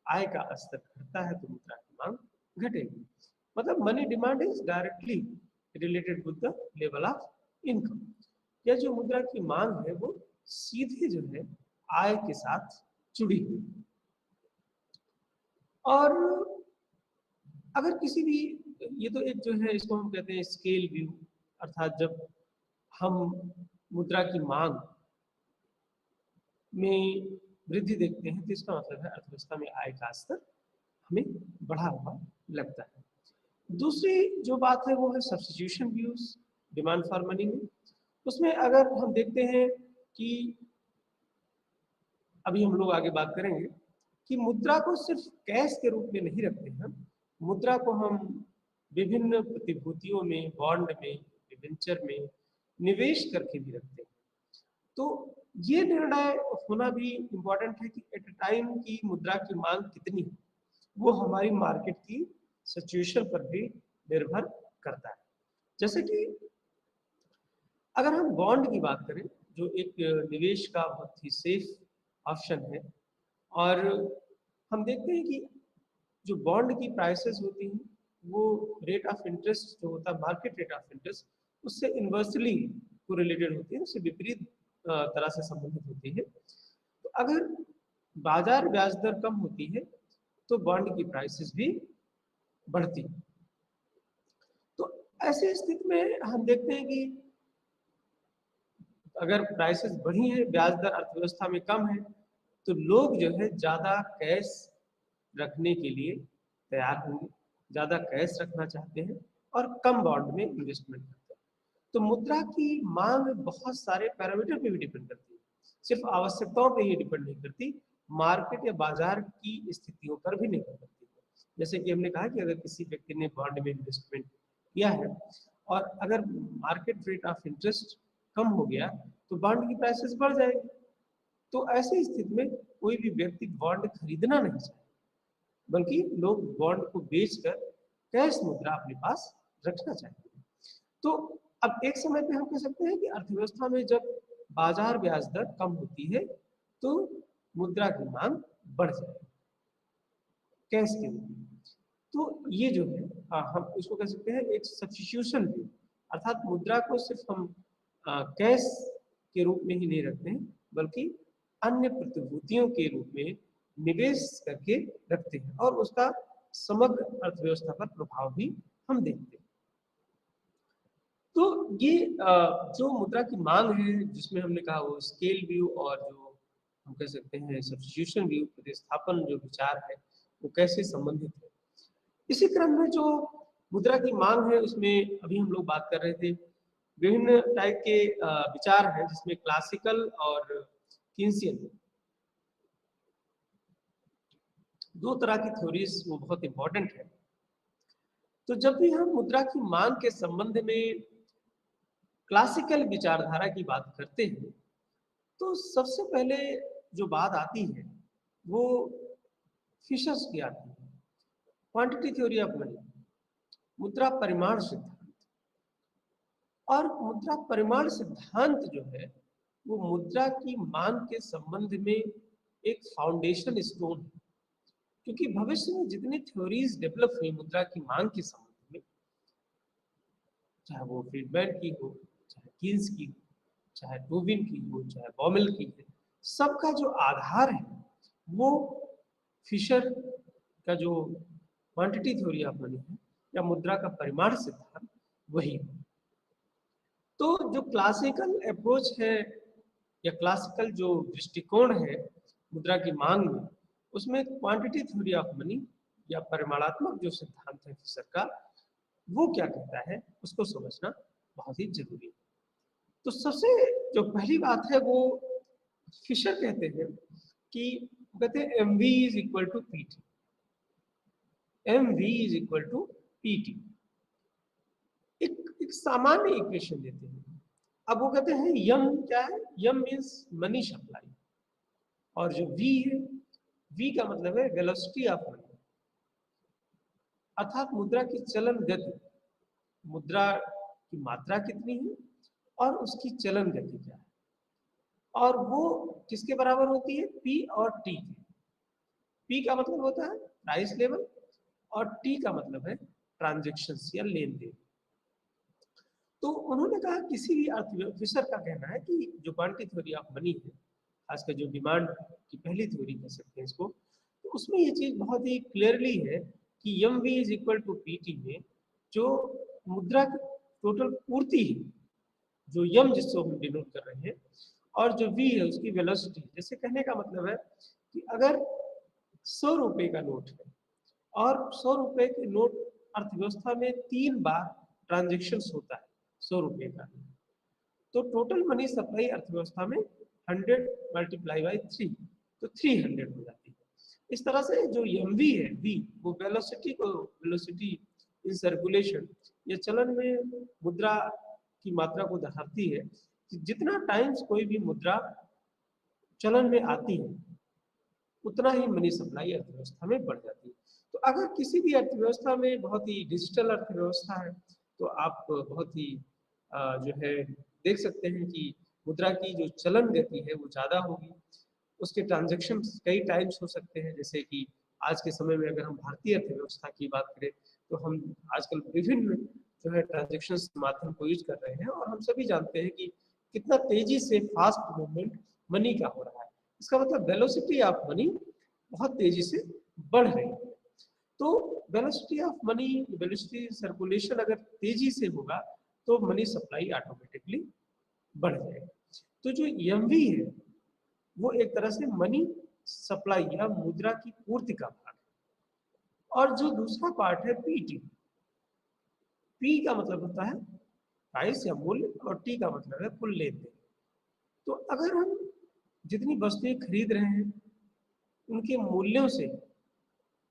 Speaker 1: आय का स्तर घटता है तो मुद्रा की मांग घटेगी। मतलब money demand is directly related with the level of income. या जो मुद्रा की मांग है वो सीधे जो है आय के साथ जुड़ी हुई। और अगर किसी भी, ये तो एक जो है इसको हम कहते हैं स्केल व्यू, अर्थात जब हम मुद्रा की मांग में वृद्धि देखते हैं तो इसका मतलब है अर्थव्यवस्था में आय का स्तर हमें बढ़ा हुआ लगता है। दूसरी जो बात है वो है substitution views demand for money में। उसमें अगर हम देखते हैं कि अभी हम लोग आगे बात करेंगे कि मुद्रा को सिर्फ कैश के रूप में नहीं रखते हैं, मुद्रा को हम विभिन्न प्रतिभूतियों में, बॉन्ड में, डिबेंचर में निवेश करके भी रखते हैं। तो ये निर्णय होना भी इम्पोर्टेंट है कि एट अ टाइम की मुद्रा की मांग कितनी है, वो हमारी मार्केट की सिचुएशन पर भी निर्भर करता है। जैसे कि अगर हम बॉन्ड की बात करें जो एक निवेश का बहुत ही सेफ ऑप्शन है, और हम देखते हैं कि जो बॉन्ड की प्राइसेस होती हैं वो रेट ऑफ इंटरेस्ट जो होता है, मार्केट रेट ऑफ इंटरेस्ट, उससे इन्वर्सली कोरिलेटेड होती है, उससे विपरीत तरह से संबंधित होती है। तो अगर बाजार ब्याज दर कम होती है तो बॉन्ड की प्राइसेस भी बढ़ती है। तो ऐसी स्थिति में हम देखते हैं कि अगर प्राइसेस बढ़ी है, ब्याज दर अर्थव्यवस्था में कम है, तो लोग जो है ज्यादा कैश रखने के लिए तैयार होंगे, ज्यादा कैश रखना चाहते हैं और कम बॉन्ड में इन्वेस्टमेंट करते हैं। तो मुद्रा की मांग बहुत सारे पैरामीटर पे भी डिपेंड करती है, सिर्फ आवश्यकताओं पे ही डिपेंड नहीं करती, मार्केट या बाजार की स्थितियों पर भी निर्भर करती है। जैसे कि हमने कहा कि अगर किसी व्यक्ति ने बॉन्ड में इन्वेस्टमेंट किया है और अगर मार्केट रेट ऑफ इंटरेस्ट कम हो गया तो बॉन्ड की प्राइसेस बढ़ जाएगी। तो ऐसी स्थिति में कोई भी व्यक्ति बॉन्ड खरीदना नहीं चाहे, बल्कि लोग बॉन्ड को बेचकर कैश मुद्रा अपने पास रखना चाहेंगे। तो अब एक समय पे हम कह सकते हैं कि अर्थव्यवस्था में जब बाजार ब्याज दर कम होती है तो मुद्रा की मांग बढ़ जाएगी कैश के रूप में। तो ये जो है हम इसको कह सकते हैं एक सब्स्टिट्यूशन व्यू, अर्थात मुद्रा को सिर्फ हम कैश के रूप में ही नहीं रखते हैं बल्कि अन्य प्रतिभूतियों के रूप में निवेश करके रखते हैं और उसका समग्र अर्थव्यवस्था पर प्रभाव भी हम देखते हैं। तो ये जो मुद्रा की मांग है जिसमें हमने कहा वो स्केल व्यू और जो हम कह सकते हैं सब्स्टिट्यूशन व्यू, प्रतिस्थापन जो विचार है वो कैसे संबंधित है। इसी क्रम में जो मुद्रा की मांग है उसमें अभी हम लोग बात कर रहे थे विभिन्न टाइप के विचार हैं जिसमें क्लासिकल और कीन्सियन। दो तरह की थ्योरीज वो बहुत इंपॉर्टेंट है। तो जब भी हम मुद्रा की मांग के संबंध में क्लासिकल विचारधारा की बात करते हैं तो सबसे पहले जो बात आती है वो फिशर्स की आती है, क्वांटिटी थ्योरी ऑफ मनी, मुद्रा परिमाण सिद्धांत। और मुद्रा परिमाण सिद्धांत जो है वो मुद्रा की मांग के संबंध में एक फाउंडेशन स्टोन है, क्योंकि भविष्य में जितनी थ्योरीज डेवलप हुई मुद्रा की मांग के संबंध में, चाहे वो फ्रीडमैन की हो, चाहे कीन्स की हो, चाहे टोबिन की हो, चाहे बॉमेल की हो, सबका जो आधार है वो फिशर का जो क्वांटिटी थ्योरी ऑफ मनी है या मुद्रा का परिमाण सिद्धांत वही है। तो जो क्लासिकल अप्रोच है या क्लासिकल जो दृष्टिकोण है मुद्रा की मांग में, उसमें क्वांटिटी थ्योरी ऑफ मनी या परिमाणात्मक जो सिद्धांत है फिशर का, वो क्या कहता है उसको समझना बहुत ही जरूरी है। तो सबसे जो पहली बात है वो फिशर कहते हैं कि कहते हैं M V is equal to P T, M V is equal to P T. एक सामान्य इक्वेशन देते हैं। अब वो कहते हैं यम क्या है, यम मीन्स मनी सप्लाई, और जो वी है, वी का मतलब है वेलोसिटी ऑफ मनी, अर्थात मुद्रा की चलन गति, मुद्रा की मात्रा कितनी है और उसकी चलन गति क्या है, और वो किसके बराबर होती है, पी और टी के। पी का मतलब होता है प्राइस लेवल और टी का मतलब है ट्रांजेक्शन या लेन देन। तो उन्होंने कहा किसी भी फिशर का कहना है कि जो क्वांटिटी थ्योरी ऑफ मनी है, खासकर जो डिमांड की पहली थ्योरी कह सकते हैं इसको, तो उसमें ये चीज बहुत ही क्लियरली है कि M V is equal to P T में जो मुद्रा की टोटल पूर्ति है, जो यम जिसको हम डिनोट कर रहे हैं, और जो वी है उसकी वेलोसिटी। जैसे कहने का मतलब है कि अगर 100 रुपए का नोट है और 100 रुपए के नोट अर्थव्यवस्था में 3 बार ट्रांजेक्शन होता है 100 रुपए का, तो टोटल मनी सप्लाई अर्थव्यवस्था में 100 मल्टीप्लाई बाई 3, तो 300 हो जाती है। इस तरह से जो एमवी है, वी, वो वेलोसिटी को, वेलोसिटी इन सर्कुलेशन या चलन में मुद्रा की मात्रा को दर्शाती है कि जितना टाइम्स कोई भी मुद्रा चलन में आती है उतना ही मनी सप्लाई अर्थव्यवस्था में बढ़ जाती है। तो अगर किसी भी अर्थव्यवस्था में, बहुत ही डिजिटल अर्थव्यवस्था है, तो आप बहुत ही जो है देख सकते हैं कि मुद्रा की जो चलन गति है वो ज़्यादा होगी, उसके ट्रांजेक्शन कई टाइम्स हो सकते हैं। जैसे कि आज के समय में अगर हम भारतीय अर्थव्यवस्था की बात करें तो हम आजकल विभिन्न जो है ट्रांजेक्शन माध्यम को यूज कर रहे हैं, और हम सभी जानते हैं कि कितना तेजी से फास्ट मूवमेंट मनी का हो रहा है। इसका मतलब वेलोसिटी ऑफ मनी बहुत तेजी से बढ़ रही है। तो velocity of money, velocity circulation अगर तेजी से होगा तो मनी सप्लाई ऑटोमेटिकली बढ़ जाएगा। तो जो एमवी है वो एक तरह से मनी सप्लाई या मुद्रा की पूर्ति का भाग है। और जो दूसरा पार्ट है पीटी, पी का मतलब होता है प्राइस या मूल्य, और टी का मतलब है कुल लेन देन। तो अगर हम जितनी वस्तुएं खरीद रहे हैं उनके मूल्यों से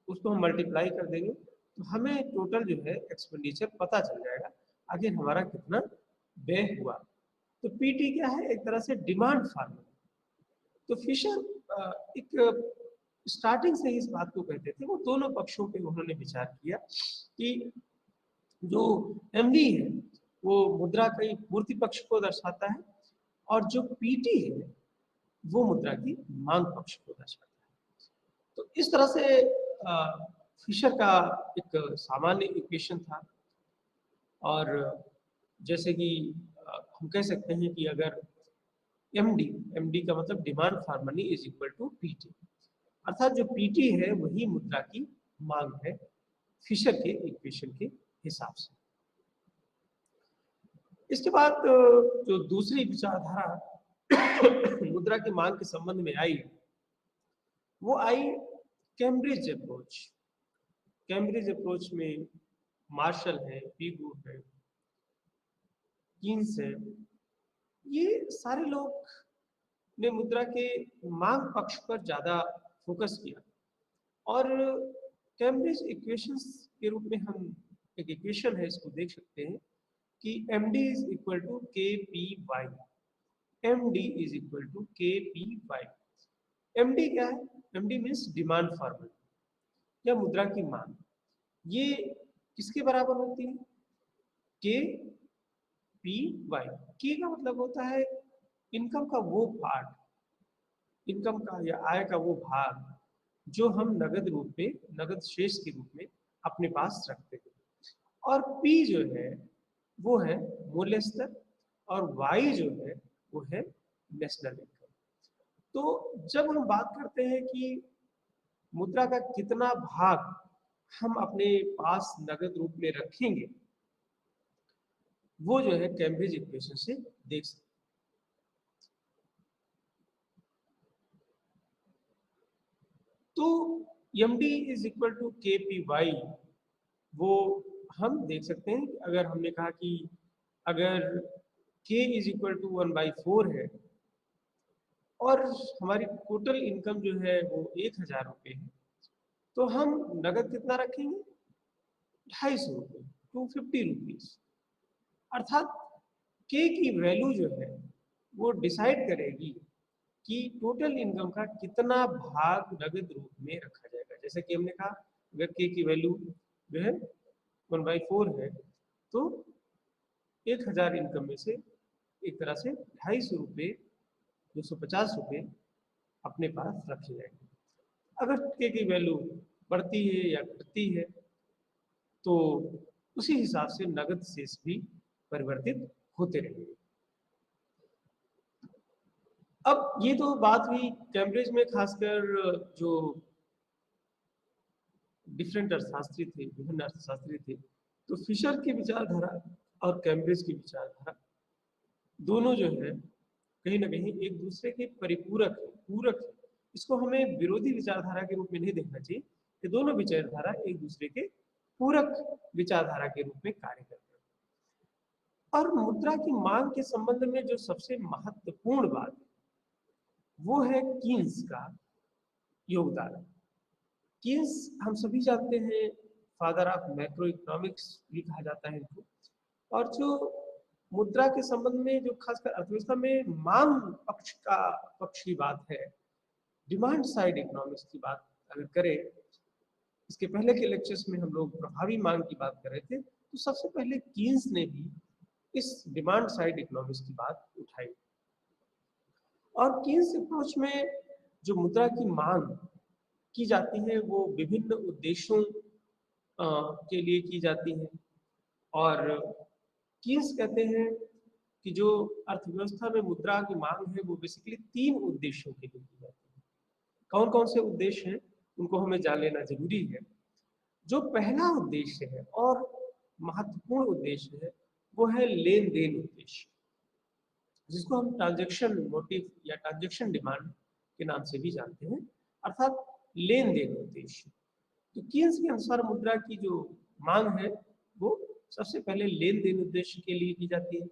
Speaker 1: उसको हम मल्टीप्लाई कर देंगे तो हमें टोटल जो है एक्सपेंडिचर पता चल जाएगा, आखिर हमारा कितना व्यय हुआ। तो पीटी क्या है, एक तरह से डिमांड फार्मूला। तो फिशर एक स्टार्टिंग से ही इस बात को कहते थे, वो दोनों पक्षों पे उन्होंने विचार किया कि जो एमवी है वो मुद्रा की पूर्ति पक्ष को दर्शाता है, और जो पीटी है वो मुद्रा की मांग पक्ष को दर्शाता है। तो इस तरह से फिशर का एक सामान्य इक्वेशन था। और जैसे कि हम कह सकते हैं कि अगर एमडी, एमडी का मतलब demand for money is equal to PT, अर्थात जो पीटी है वही मुद्रा की मांग है फिशर के इक्वेशन के हिसाब से। इसके बाद जो दूसरी विचारधारा मुद्रा की मांग के संबंध में आई वो आई कैम्ब्रिज अप्रोच। कैम्ब्रिज अप्रोच में मार्शल है, पीगू है, कीन्स है, ये सारे लोग ने मुद्रा के मांग पक्ष पर ज्यादा फोकस किया। और कैम्ब्रिज इक्वेशंस के रूप में हम एक इक्वेशन है इसको देख सकते हैं कि M D is equal to K P Y. M D is equal to K P Y. M D क्या है? M D means demand for money या मुद्रा की मांग। ये किसके बराबर होती है? के पी वाई। के का मतलब होता है इनकम का वो पार्ट, इनकम का या आय का वो भाग जो हम नगद रूप में, नगद शेष के रूप में अपने पास रखते हैं। और पी जो है वो है मूल्य स्तर, और वाई जो है वो है नेशनल इनकम। तो जब हम बात करते हैं कि मुद्रा का कितना भाग हम अपने पास नगद रूप में रखेंगे, वो जो है कैम्ब्रिज इक्वेशन से देख सकते। तो M D is equal to K P Y, वो हम देख सकते हैं कि अगर हमने कहा कि अगर k इज इक्वल टू 1/4 है और हमारी टोटल इनकम जो है वो 1,000 रुपये है, तो हम नगद कितना रखेंगे? 250 रुपये, 250 रुपीज। अर्थात k की वैल्यू जो है वो डिसाइड करेगी कि टोटल इनकम का कितना भाग नगद रूप में रखा जाएगा। जैसे कि हमने कहा अगर k की वैल्यू जो है 1/4 है, तो 1,000 इनकम में से एक तरह से 250 रुपये, 250 रुपये अपने पास रखे जाएंगे। अगर के की वैल्यू बढ़ती है या घटती है तो उसी हिसाब से नगद शेष भी परिवर्तित होते रहेंगे। अब ये तो बात हुई कैम्ब्रिज में खासकर जो डिफरेंट अर्थशास्त्री थे, विभिन्न अर्थशास्त्री थे, तो फिशर की विचारधारा और कैम्ब्रिज की विचारधारा दोनों जो है कहीं ना कहीं एक दूसरे के परिपूरक है, पूरक है। इसको हमें विरोधी विचारधारा के रूप में नहीं देखना चाहिए कि दोनों विचारधारा एक दूसरे के पूरक विचारधारा के रूप में कार्य करते हैं। और मुद्रा की मांग के संबंध में जो सबसे महत्वपूर्ण बात है वो है कीन्स का योगदान। कीन्स हम सभी जानते हैं फादर ऑफ मैक्रो इकोनॉमिक्स भी कहा जाता है इनको। और जो मुद्रा के संबंध में जो खासकर अर्थव्यवस्था में मांग पक्ष की बात है, डिमांड साइड इकोनॉमिक्स की बात अगर करें, इसके पहले के लेक्चर्स में हम लोग प्रभावी मांग की बात कर रहे थे, तो सबसे पहले कीन्स ने भी इस डिमांड साइड इकोनॉमिक्स की बात उठाई। और कीन्स अप्रोच में जो मुद्रा की मांग की जाती है वो विभिन्न उद्देश्यों के लिए की जाती है। और कीन्स कहते हैं कि जो अर्थव्यवस्था में मुद्रा की मांग है वो बेसिकली 3 उद्देश्यों के लिए की जाती है। कौन कौन से उद्देश्य हैं उनको हमें जान लेना जरूरी है। जो पहला उद्देश्य है और महत्वपूर्ण उद्देश्य है वो है लेन देन उद्देश्य, जिसको हम ट्रांजैक्शन मोटिव या ट्रांजैक्शन डिमांड के नाम से भी जानते हैं, अर्थात लेन देन उद्देश्य। तो कीन्स के अनुसार मुद्रा की जो मांग है वो सबसे पहले लेन देन उद्देश्य के लिए की जाती है।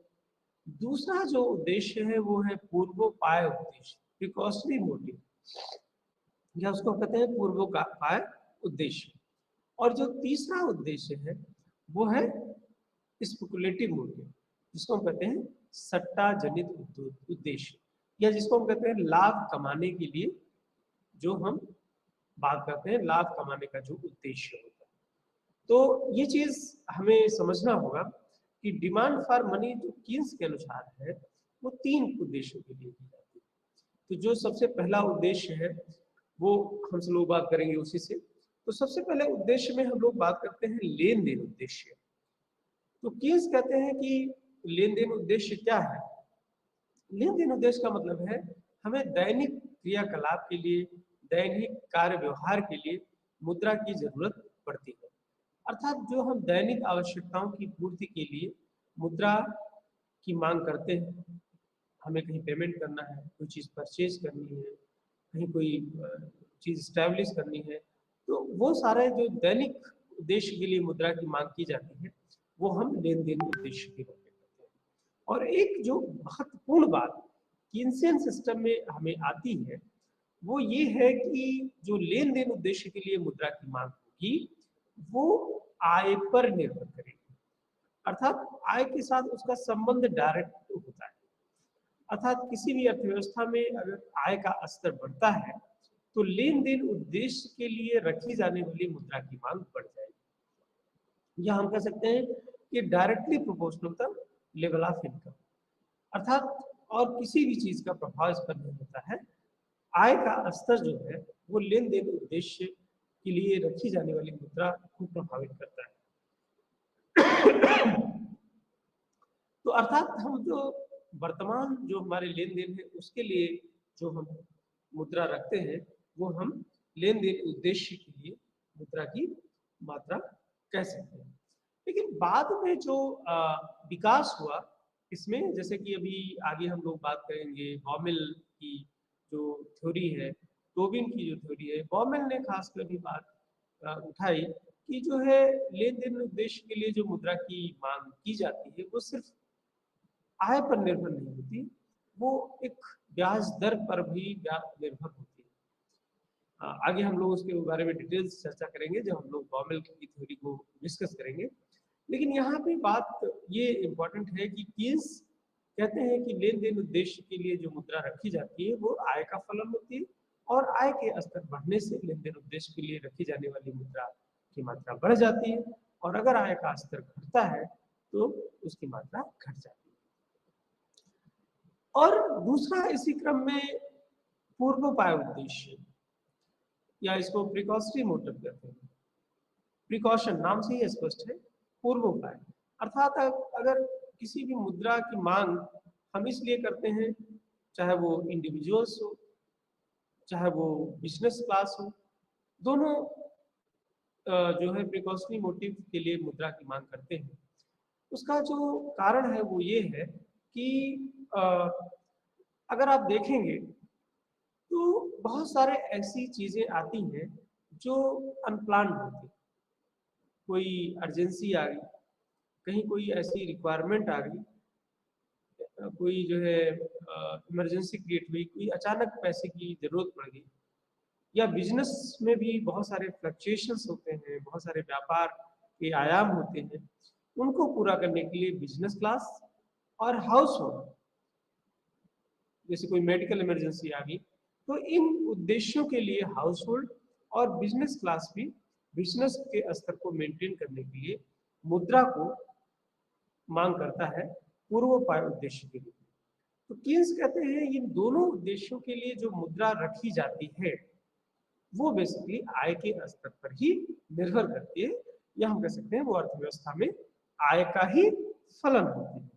Speaker 1: दूसरा जो उद्देश्य है वो है पूर्वोपाय उद्देश्य, प्रिकॉशनरी मोटिव, या उसको कहते हैं पूर्वोपाय उद्देश्य। और जो तीसरा उद्देश्य है वो है स्पेकुलेटिव मोटिव, जिसको हम कहते हैं सट्टा जनित उद्देश्य, या जिसको हम कहते हैं लाभ कमाने के लिए जो हम बात करते हैं, लाभ कमाने का जो उद्देश्य होता है। तो ये चीज हमें समझना होगा कि डिमांड फॉर मनी जो कीन्स के अनुसार है वो 3 उद्देश्यों के लिए की जाती है। तो जो सबसे पहला उद्देश्य है वो हम सब लोग बात करेंगे उसी से। तो सबसे पहले उद्देश्य में हम लोग बात करते हैं लेन देन उद्देश्य। तो कीन्स कहते हैं कि लेन देन उद्देश्य क्या है? लेन देन उद्देश्य का मतलब है हमें दैनिक क्रियाकलाप के लिए, दैनिक कार्य व्यवहार के लिए मुद्रा की जरूरत पड़ती है। अर्थात जो हम दैनिक आवश्यकताओं की पूर्ति के लिए मुद्रा की मांग करते हैं, हमें कहीं पेमेंट करना है, कोई चीज़ परचेज करनी है, कहीं कोई चीज़ स्टैब्लिश करनी है, तो वो सारे जो दैनिक उद्देश्य के लिए मुद्रा की मांग की जाती है वो हम लेन देन उद्देश्य के रूप में करते हैं। और एक जो महत्वपूर्ण बात कीन्सियन सिस्टम में हमें आती है वो ये है कि जो लेन देन उद्देश्य के लिए मुद्रा की मांग होगी वो आय पर निर्भर करेगी, अर्थात आय के साथ उसका संबंध डायरेक्ट होता है। अर्थात किसी भी अर्थव्यवस्था में अगर आय का स्तर बढ़ता है तो लेन देन उद्देश्य के लिए रखी जाने वाली मुद्रा की मांग बढ़ जाएगी, या हम कह सकते हैं कि directly proportional to level of income. अर्थात और किसी भी चीज का प्रभाव इस पर नहीं होता है, आय का स्तर जो है वो लेन देन उद्देश्य के लिए रखी जाने वाली मुद्रा को प्रभावित करता है। तो अर्थात हम जो वर्तमान जो हमारे लेन देन है उसके लिए जो हम मुद्रा रखते हैं वो हम लेन देन उद्देश्य के लिए मुद्रा की मात्रा कह सकते हैं। लेकिन बाद में जो विकास हुआ इसमें, जैसे कि अभी आगे हम लोग बात करेंगे बॉमिल की जो थ्योरी है, टोबिन की जो थ्योरी है, बॉमिल ने खासकर भी बात उठाई कि जो है लेन देन उद्देश्य के लिए जो मुद्रा की मांग की जाती है वो सिर्फ आय पर निर्भर नहीं होती, वो एक ब्याज दर पर भी निर्भर होती है। आगे हम लोग उसके बारे में डिटेल्स चर्चा करेंगे जब हम लोग बॉमिल की थ्योरी को डिस्कस करेंगे। लेकिन यहाँ पे बात ये इम्पोर्टेंट है कि कीन्स कहते हैं कि लेन देन उद्देश्य के लिए जो मुद्रा रखी जाती है वो आय का फलन होती है, और आय के स्तर बढ़ने से लेन देन उद्देश्य के लिए रखी जाने वाली मुद्रा की मात्रा बढ़ जाती है, और अगर आय का स्तर घटता है तो उसकी मात्रा घट जाती है। और दूसरा इसी क्रम में पूर्वोपाय उद्देश्य, या इसको प्रिकॉशनरी मोटिव कहते हैं। प्रिकॉशन नाम से ही स्पष्ट है, पूर्वोपाय। अर्थात अगर किसी भी मुद्रा की मांग हम इसलिए करते हैं, चाहे वो इंडिविजुअल्स हो चाहे वो बिजनेस क्लास हो, दोनों जो है प्रिकॉशनरी मोटिव के लिए मुद्रा की मांग करते हैं। उसका जो कारण है वो ये है कि अगर आप देखेंगे तो बहुत सारे ऐसी चीजें आती हैं जो अनप्लान्ड होती, कोई अर्जेंसी आ गई, कहीं कोई ऐसी रिक्वायरमेंट आ गई, कोई जो है इमरजेंसी क्रिएट हुई, कोई अचानक पैसे की जरूरत पड़ गई, या बिजनेस में भी बहुत सारे फ्लक्चुएशंस होते हैं, बहुत सारे व्यापार के आयाम होते हैं, उनको पूरा करने के लिए बिजनेस क्लास और हाउस होल्ड, जैसे कोई मेडिकल इमरजेंसी आ गई, तो इन उद्देश्यों के लिए हाउस होल्ड और बिजनेस क्लास भी बिजनेस के स्तर को मेंटेन करने के लिए मुद्रा को मांग करता है पूर्वोपाय उद्देश्य के लिए। तो कीन्स कहते हैं इन दोनों उद्देश्यों के लिए जो मुद्रा रखी जाती है वो बेसिकली आय के स्तर पर ही निर्भर करती है, या हम कह सकते हैं वो अर्थव्यवस्था में आय का ही फलन होती है।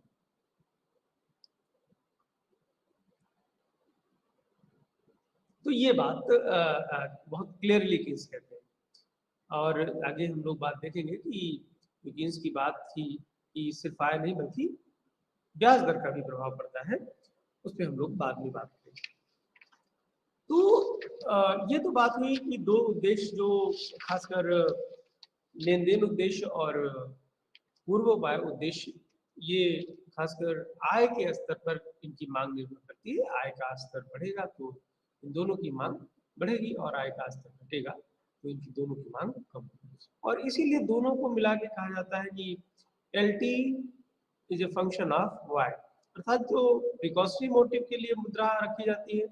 Speaker 1: तो ये बात बहुत क्लियरली कीन्स कहते हैं। और आगे हम लोग बात देखेंगे कि कीन्स की बात थी कि सिर्फ आय नहीं बल्कि ब्याज दर का भी प्रभाव पड़ता है, उस पर हम लोग बाद में बात करेंगे। तो ये तो बात हुई कि दो उद्देश्य जो खासकर लेन देन उद्देश्य और पूर्वोपाय उद्देश्य, ये खासकर आय के स्तर पर इनकी मांग निर्भर करती है। आय का स्तर बढ़ेगा तो इन दोनों की मांग बढ़ेगी, और आय का स्तर घटेगा तो इनकी दोनों की मांग कम होगी। और इसीलिए दोनों को मिला के कहा जाता है कि LT is a function of Y, अर्थात जो प्रिकॉशनरी मोटिव के लिए मुद्रा रखी जाती है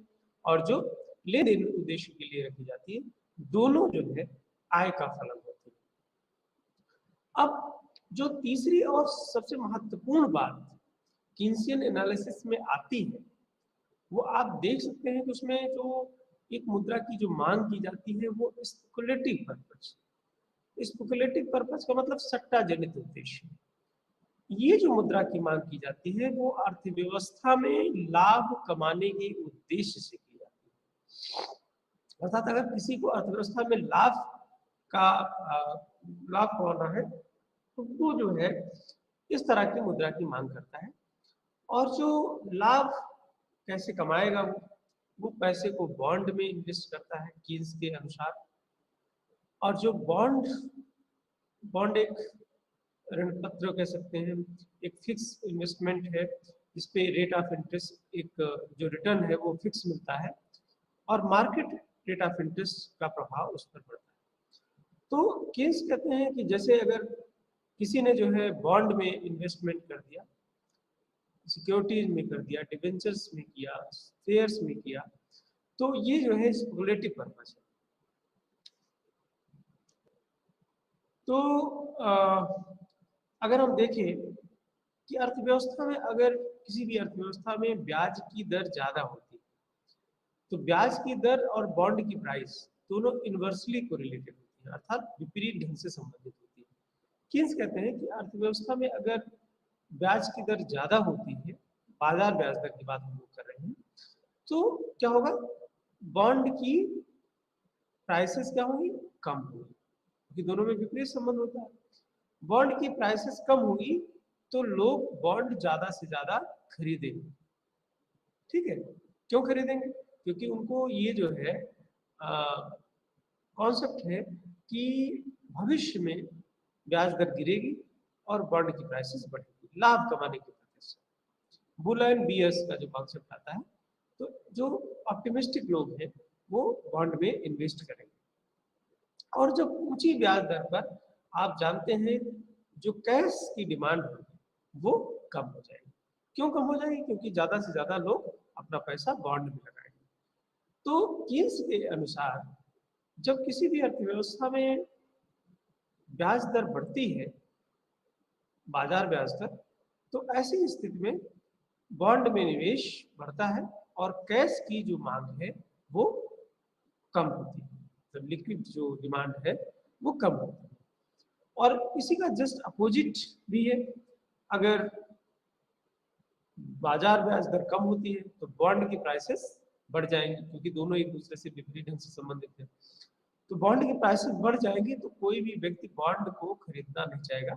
Speaker 1: और जो लेन देन उद्देश्य के लिए रखी जाती है, दोनों जो है आय का फलन होते हैं। अब जो तीसरी और सबसे महत्वपूर्ण बात कीन्सियन एनालिसिस में आती है, वो आप देख सकते हैं कि उसमें जो एक मुद्रा की जो मांग की जाती है वो स्पेकुलेटिव पर्पस। स्पेकुलेटिव पर्पस का मतलब सट्टा जनित उद्देश्य। ये जो मुद्रा की मांग की जाती है वो अर्थव्यवस्था में लाभ कमाने के उद्देश्य से की जाती है। अर्थात अगर किसी को अर्थव्यवस्था में का लाभ कमाना है तो वो जो है इस तरह की मुद्रा की मांग करता है। और जो लाभ कैसे कमाएगा वो पैसे को बॉन्ड में इन्वेस्ट करता है कीन्स के अनुसार। और जो बॉन्ड एक ऋण पत्र कह सकते हैं, एक फिक्स इन्वेस्टमेंट है जिसपे रेट ऑफ इंटरेस्ट, एक जो रिटर्न है वो फिक्स मिलता है। और मार्केट रेट ऑफ इंटरेस्ट का प्रभाव उस पर पड़ता है। तो केस कहते हैं कि जैसे अगर किसी ने जो है बॉन्ड में इन्वेस्टमेंट कर दिया, सिक्योरिटीज में कर दिया, डिबेंचर्स में किया, शेयर्स में किया, तो ये जो है स्पेकुलेटिव पर्पस है। तो अगर हम देखें कि अर्थव्यवस्था में, अगर किसी भी अर्थव्यवस्था में ब्याज की दर ज्यादा होती है, तो ब्याज की दर और बॉन्ड की प्राइस दोनों इनवर्सली कोरिलेटेड होती है, अर्थात विपरीत ढंग से संबंधित होती है। कीन्स कहते हैं कि अर्थव्यवस्था में अगर ब्याज की दर ज्यादा होती है, बाजार ब्याज दर की बात हम लोग कर रहे हैं, तो क्या होगा, बॉन्ड की प्राइसेस क्या होगी, कम होगी, क्योंकि दोनों में विपरीत संबंध होता है। बॉन्ड की प्राइसेस कम होगी तो लोग बॉन्ड ज्यादा से ज्यादा खरीदेंगे। ठीक है, क्यों खरीदेंगे, क्योंकि उनको ये जो है कॉन्सेप्ट है कि भविष्य में ब्याज दर गिरेगी और बॉन्ड की प्राइसेस बढ़ेगी, लाभ कमाने की वजह से। बुल एंड बियर्स का जो कॉन्सेप्ट आता है, तो जो ऑप्टिमिस्टिक लोग हैं वो बॉन्ड में इन्वेस्ट करेंगे। और जब ऊंची ब्याज दर पर आप जानते हैं जो कैश की डिमांड होगी वो कम हो जाएगी। क्यों कम हो जाएगी, क्योंकि ज्यादा से ज्यादा लोग अपना पैसा बॉन्ड में लगाएंगे। तो कीन्स के अनुसार जब किसी भी अर्थव्यवस्था में ब्याज दर बढ़ती है, बाजार ब्याज दर, तो ऐसी स्थिति में बॉन्ड में निवेश बढ़ता है और कैश की जो मांग है वो कम होती है, मतलब लिक्विड जो डिमांड है वो कम होती है। और इसी का जस्ट अपोजिट भी है, अगर बाजार ब्याज दर कम होती है तो बॉन्ड की प्राइसेस बढ़ जाएंगी, क्योंकि दोनों एक दूसरे से विपरीत ढंग से संबंधित है। तो बॉन्ड की प्राइसेस बढ़ जाएंगी तो कोई भी व्यक्ति बॉन्ड को खरीदना नहीं चाहेगा,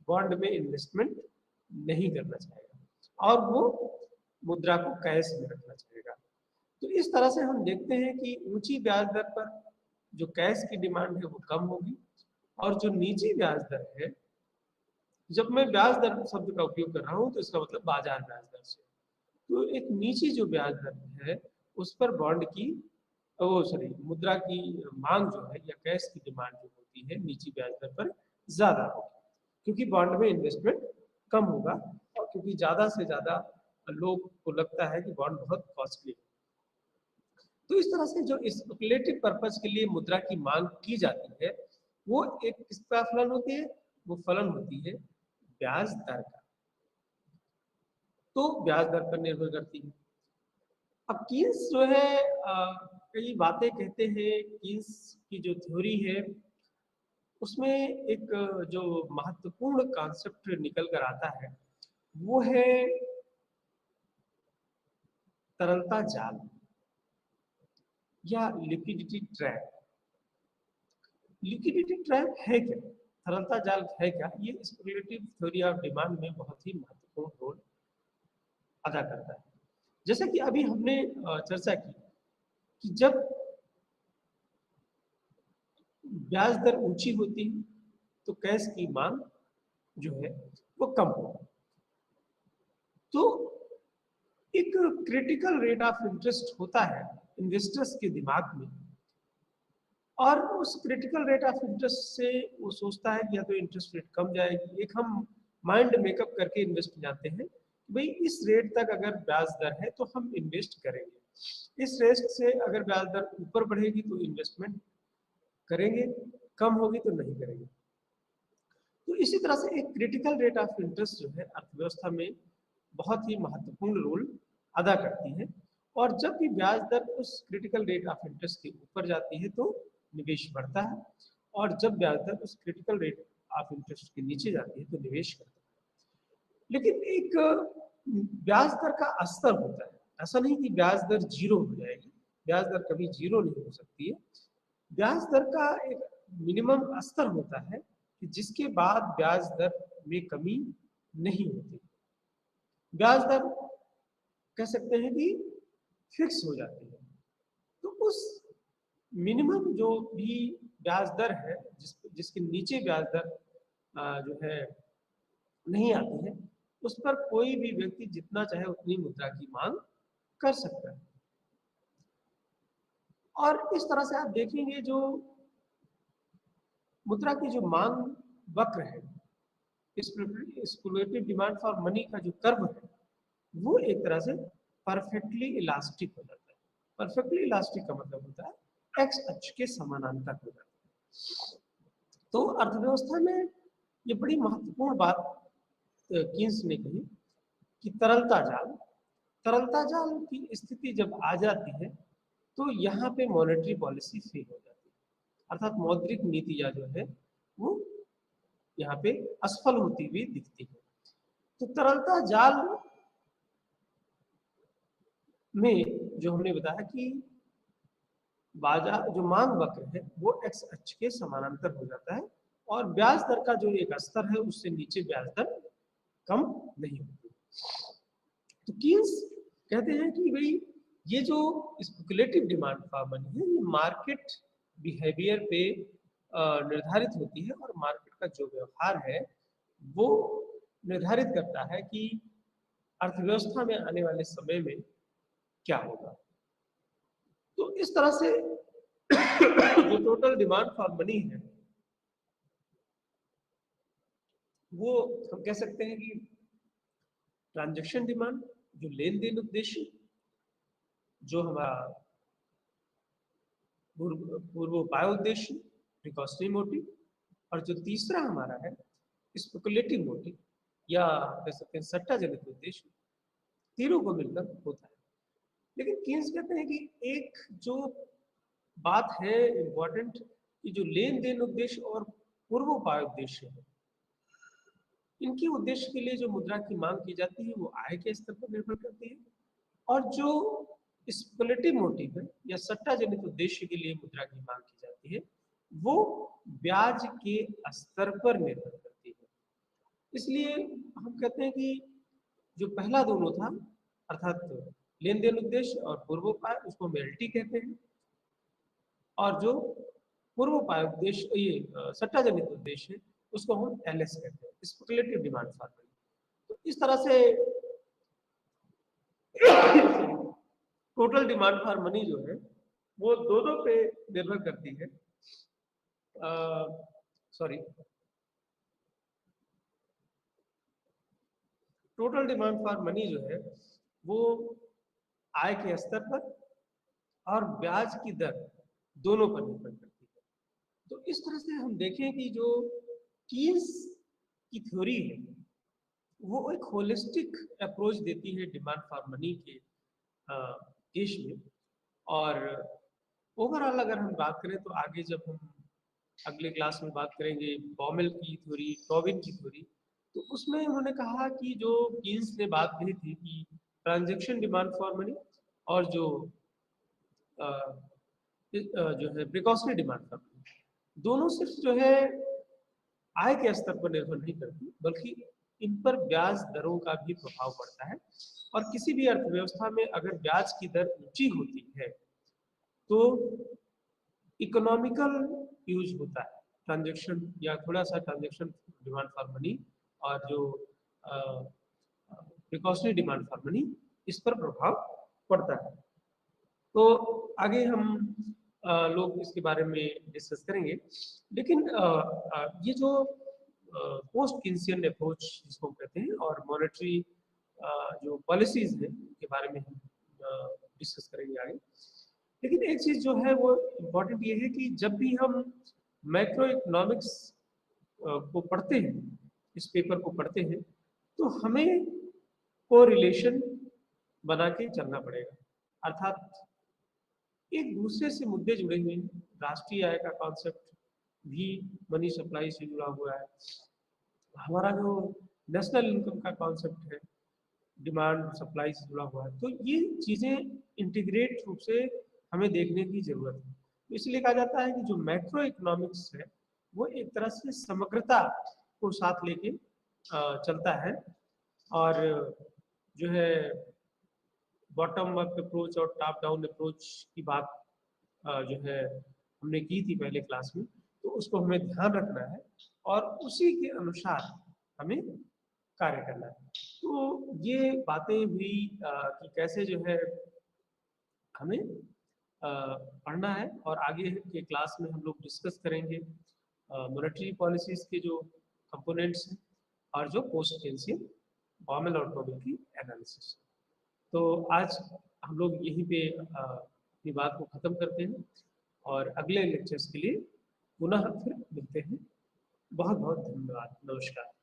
Speaker 1: बॉन्ड में इन्वेस्टमेंट नहीं करना चाहेगा और वो मुद्रा को कैश में रखना चाहेगा। तो इस तरह से हम देखते हैं कि ऊंची ब्याज दर पर जो कैश की डिमांड है वो कम होगी, और जो नीची ब्याज दर है, जब मैं ब्याज दर शब्द का उपयोग कर रहा हूं तो इसका मतलब बाजार ब्याज दर से, तो एक नीची जो ब्याज दर है उस पर बॉन्ड की, ओ सॉरी, मुद्रा की मांग जो है या कैश की डिमांड जो होती है नीची ब्याज दर पर ज्यादा होगी, क्योंकि बॉन्ड में इन्वेस्टमेंट कम होगा और क्योंकि ज्यादा से ज्यादा लोग को लगता है कि बॉन्ड बहुत कॉस्टली है। तो इस तरह से जो स्पेकुलेटिव पर्पस के लिए मुद्रा की मांग की जाती है वो एक किसका फलन होती है, वो फलन होती है ब्याज दर का, तो ब्याज दर पर निर्भर करती है। अब कीन्स जो है कई बातें कहते हैं, कीन्स की जो थ्योरी है उसमें एक जो महत्वपूर्ण कॉन्सेप्ट निकल कर आता है वो है तरलता जाल या लिक्विडिटी ट्रैप। लिक्विडिटी ट्रैप है क्या, तरलता जाल है क्या, ये स्पेकुलेटिव थ्योरी ऑफ डिमांड में बहुत ही महत्वपूर्ण रोल अदा करता है। जैसा कि अभी हमने चर्चा की कि जब ब्याज दर ऊंची होती है तो कैश की मांग जो है वो कम होगी। तो एक क्रिटिकल रेट ऑफ इंटरेस्ट होता है इन्वेस्टर्स के दिमाग में, और उस क्रिटिकल रेट ऑफ इंटरेस्ट से वो सोचता है कि या तो इंटरेस्ट रेट कम जाएगी, एक हम माइंड मेकअप करके इन्वेस्ट जाते हैं कि भाई इस रेट तक अगर ब्याज दर है तो हम इन्वेस्ट करेंगे, इस रेट से अगर ब्याज दर ऊपर बढ़ेगी तो इन्वेस्टमेंट करेंगे, कम होगी तो नहीं करेंगे। तो इसी तरह से एक क्रिटिकल रेट ऑफ इंटरेस्ट जो है अर्थव्यवस्था में बहुत ही महत्वपूर्ण रोल अदा करती है, और जब भी ब्याज दर उस क्रिटिकल रेट ऑफ इंटरेस्ट के ऊपर जाती है तो निवेश बढ़ता है, और जब ब्याज दर उस क्रिटिकल रेट ऑफ इंटरेस्ट के नीचे जाती है तो निवेश करता है। लेकिन एक ब्याज दर का स्तर होता है, ऐसा नहीं कि ब्याज दर जीरो हो जाएगी, ब्याज दर कभी जीरो नहीं हो सकती है। ब्याज दर का एक मिनिमम स्तर होता है कि जिसके बाद ब्याज दर में कमी नहीं होती, ब्याज दर कह सकते हैं कि फिक्स हो जाती है। तो उस मिनिमम जो भी ब्याज दर है जिसके नीचे ब्याज दर जो है नहीं आती है, उस पर कोई भी व्यक्ति जितना चाहे उतनी मुद्रा की मांग कर सकता है। और इस तरह से आप देखेंगे जो मुद्रा की जो मांग वक्र है, स्पेकुलेटिव डिमांड फॉर मनी का जो कर्व है, वो एक तरह से परफेक्टली इलास्टिक हो जाता है। परफेक्टली इलास्टिक का मतलब होता है एक्स अक्ष के समानांतर हो जाता है। तो अर्थव्यवस्था में ये बड़ी महत्वपूर्ण बात कीन्स ने कही कि तरलता जाल की स्थिति जब आ जाती है तो यहाँ पे मॉनेटरी पॉलिसी फेल हो जाती है, अर्थात मौद्रिक नीतियां जो है वो यहाँ पे असफल होती हुई दिखती है। तो तरलता जाल में जो हमने बताया कि बाजार जो मांग वक्र है वो एक्स अक्ष के समानांतर हो जाता है और ब्याज दर का जो एक स्तर है उससे नीचे ब्याज दर कम नहीं होती। तो कीन्स कहते हैं कि भाई ये जो स्पेकुलेटिव डिमांड फॉर मनी है ये मार्केट बिहेवियर पे निर्धारित होती है और मार्केट का जो व्यवहार है वो निर्धारित करता है कि अर्थव्यवस्था में आने वाले समय में क्या होगा। तो इस तरह से जो टोटल डिमांड फॉर मनी है वो हम कह सकते हैं कि ट्रांजैक्शन डिमांड, जो लेन देन उद्देश्य, जो हमारा पूर्वोपाय उद्देश्य प्रिकॉशनरी मोटिव, और जो तीसरा हमारा है स्पेकुलेटिव मोटिव या कह सकते हैं सट्टा जनित उद्देश्य, तीनों को मिलकर होता है। लेकिन कीन्स कहते हैं कि एक जो बात है इम्पोर्टेंट कि जो लेन देन उद्देश्य और पूर्वोपाय उद्देश्य है, इनके उद्देश्य के लिए जो मुद्रा की मांग की जाती है वो आय के स्तर पर निर्भर करती है, और जो स्पेकुलेटिव मोटिव है या सट्टा जनित उद्देश्य के लिए मुद्रा की मांग की जाती है वो ब्याज के स्तर पर निर्भर करती है। इसलिए हम कहते हैं कि जो पहला दोनों था अर्थात लेन देन उद्देश्य और पूर्वोपाय उसको हम एलटी कहते हैं, और जो पूर्वोपाय उद्देश्य ये सट्टा जनित उद्देश्य है उसको हम एलएस कहते हैं, स्पेकुलेटिव डिमांड फॉर मनी। तो इस तरह से टोटल डिमांड फॉर मनी जो है वो दोनों पे निर्भर करती है। Sorry, total demand for money जो है वो आय के स्तर पर और ब्याज की दर दोनों पर निर्भर करती है। तो इस तरह से हम देखें कि जो कीन्स की थ्योरी है वो एक होलिस्टिक अप्रोच देती है डिमांड फॉर मनी के केस में। और ओवरऑल अगर हम बात करें तो आगे जब हम अगले क्लास में बात करेंगे बॉमेल की थ्योरी, टॉबिन की थ्योरी, तो उसमें उन्होंने कहा कि जो कीन्स ने बात कही थी कि ट्रांजैक्शन डिमांड फॉर मनी और जो है प्रिकॉशनरी डिमांड फॉर मनी दोनों सिर्फ जो है आय के स्तर पर निर्भर नहीं करती बल्कि इन पर ब्याज दरों का भी प्रभाव पड़ता है। और किसी भी अर्थव्यवस्था में अगर ब्याज की दर ऊंची होती है तो इकोनॉमिकल यूज होता है ट्रांजैक्शन या थोड़ा सा ट्रांजैक्शन डिमांड फॉर मनी और जो प्रिकॉशनरी डिमांड फॉर मनी इस पर प्रभाव पड़ता है। तो आगे हम लोग इसके बारे में डिस्कस करेंगे। लेकिन ये जो पोस्ट कीन्सियन अप्रोच जिसको कहते हैं और मॉनेटरी जो पॉलिसीज हैं के बारे में हम डिस्कस करेंगे आगे। लेकिन एक चीज जो है वो इम्पोर्टेंट ये है कि जब भी हम मैक्रो इकोनॉमिक्स को पढ़ते हैं, इस पेपर को पढ़ते हैं, तो हमें कोरिलेशन बना के चलना पड़ेगा। अर्थात एक दूसरे से मुद्दे जुड़े हुए हैं। राष्ट्रीय आय का कॉन्सेप्ट भी मनी सप्लाई से जुड़ा हुआ है। हमारा जो नेशनल इनकम का कॉन्सेप्ट है डिमांड सप्लाई से जुड़ा हुआ है। तो ये चीजें इंटीग्रेट रूप से हमें देखने की जरूरत है। तो इसलिए कहा जाता है कि जो मैक्रो इकोनॉमिक्स है वो एक तरह से समग्रता को साथ लेके चलता है, और जो है बॉटम अप अप्रोच और टॉप डाउन अप्रोच की बात जो है हमने की थी पहले क्लास में, तो उसको हमें ध्यान रखना है और उसी के अनुसार हमें कार्य करना है। तो ये बातें हुई कि कैसे जो है हमें पढ़ना है और आगे के क्लास में हम लोग डिस्कस करेंगे मॉनेटरी पॉलिसीज़ के जो कंपोनेंट्स हैं और जो पोस्ट केन्सियन फॉर्मल ऑटोमोबाइल की एनालिसिस। तो आज हम लोग यहीं पे अपनी बात को ख़त्म करते हैं और अगले लेक्चर्स के लिए पुनः फिर मिलते हैं। बहुत बहुत धन्यवाद। नमस्कार।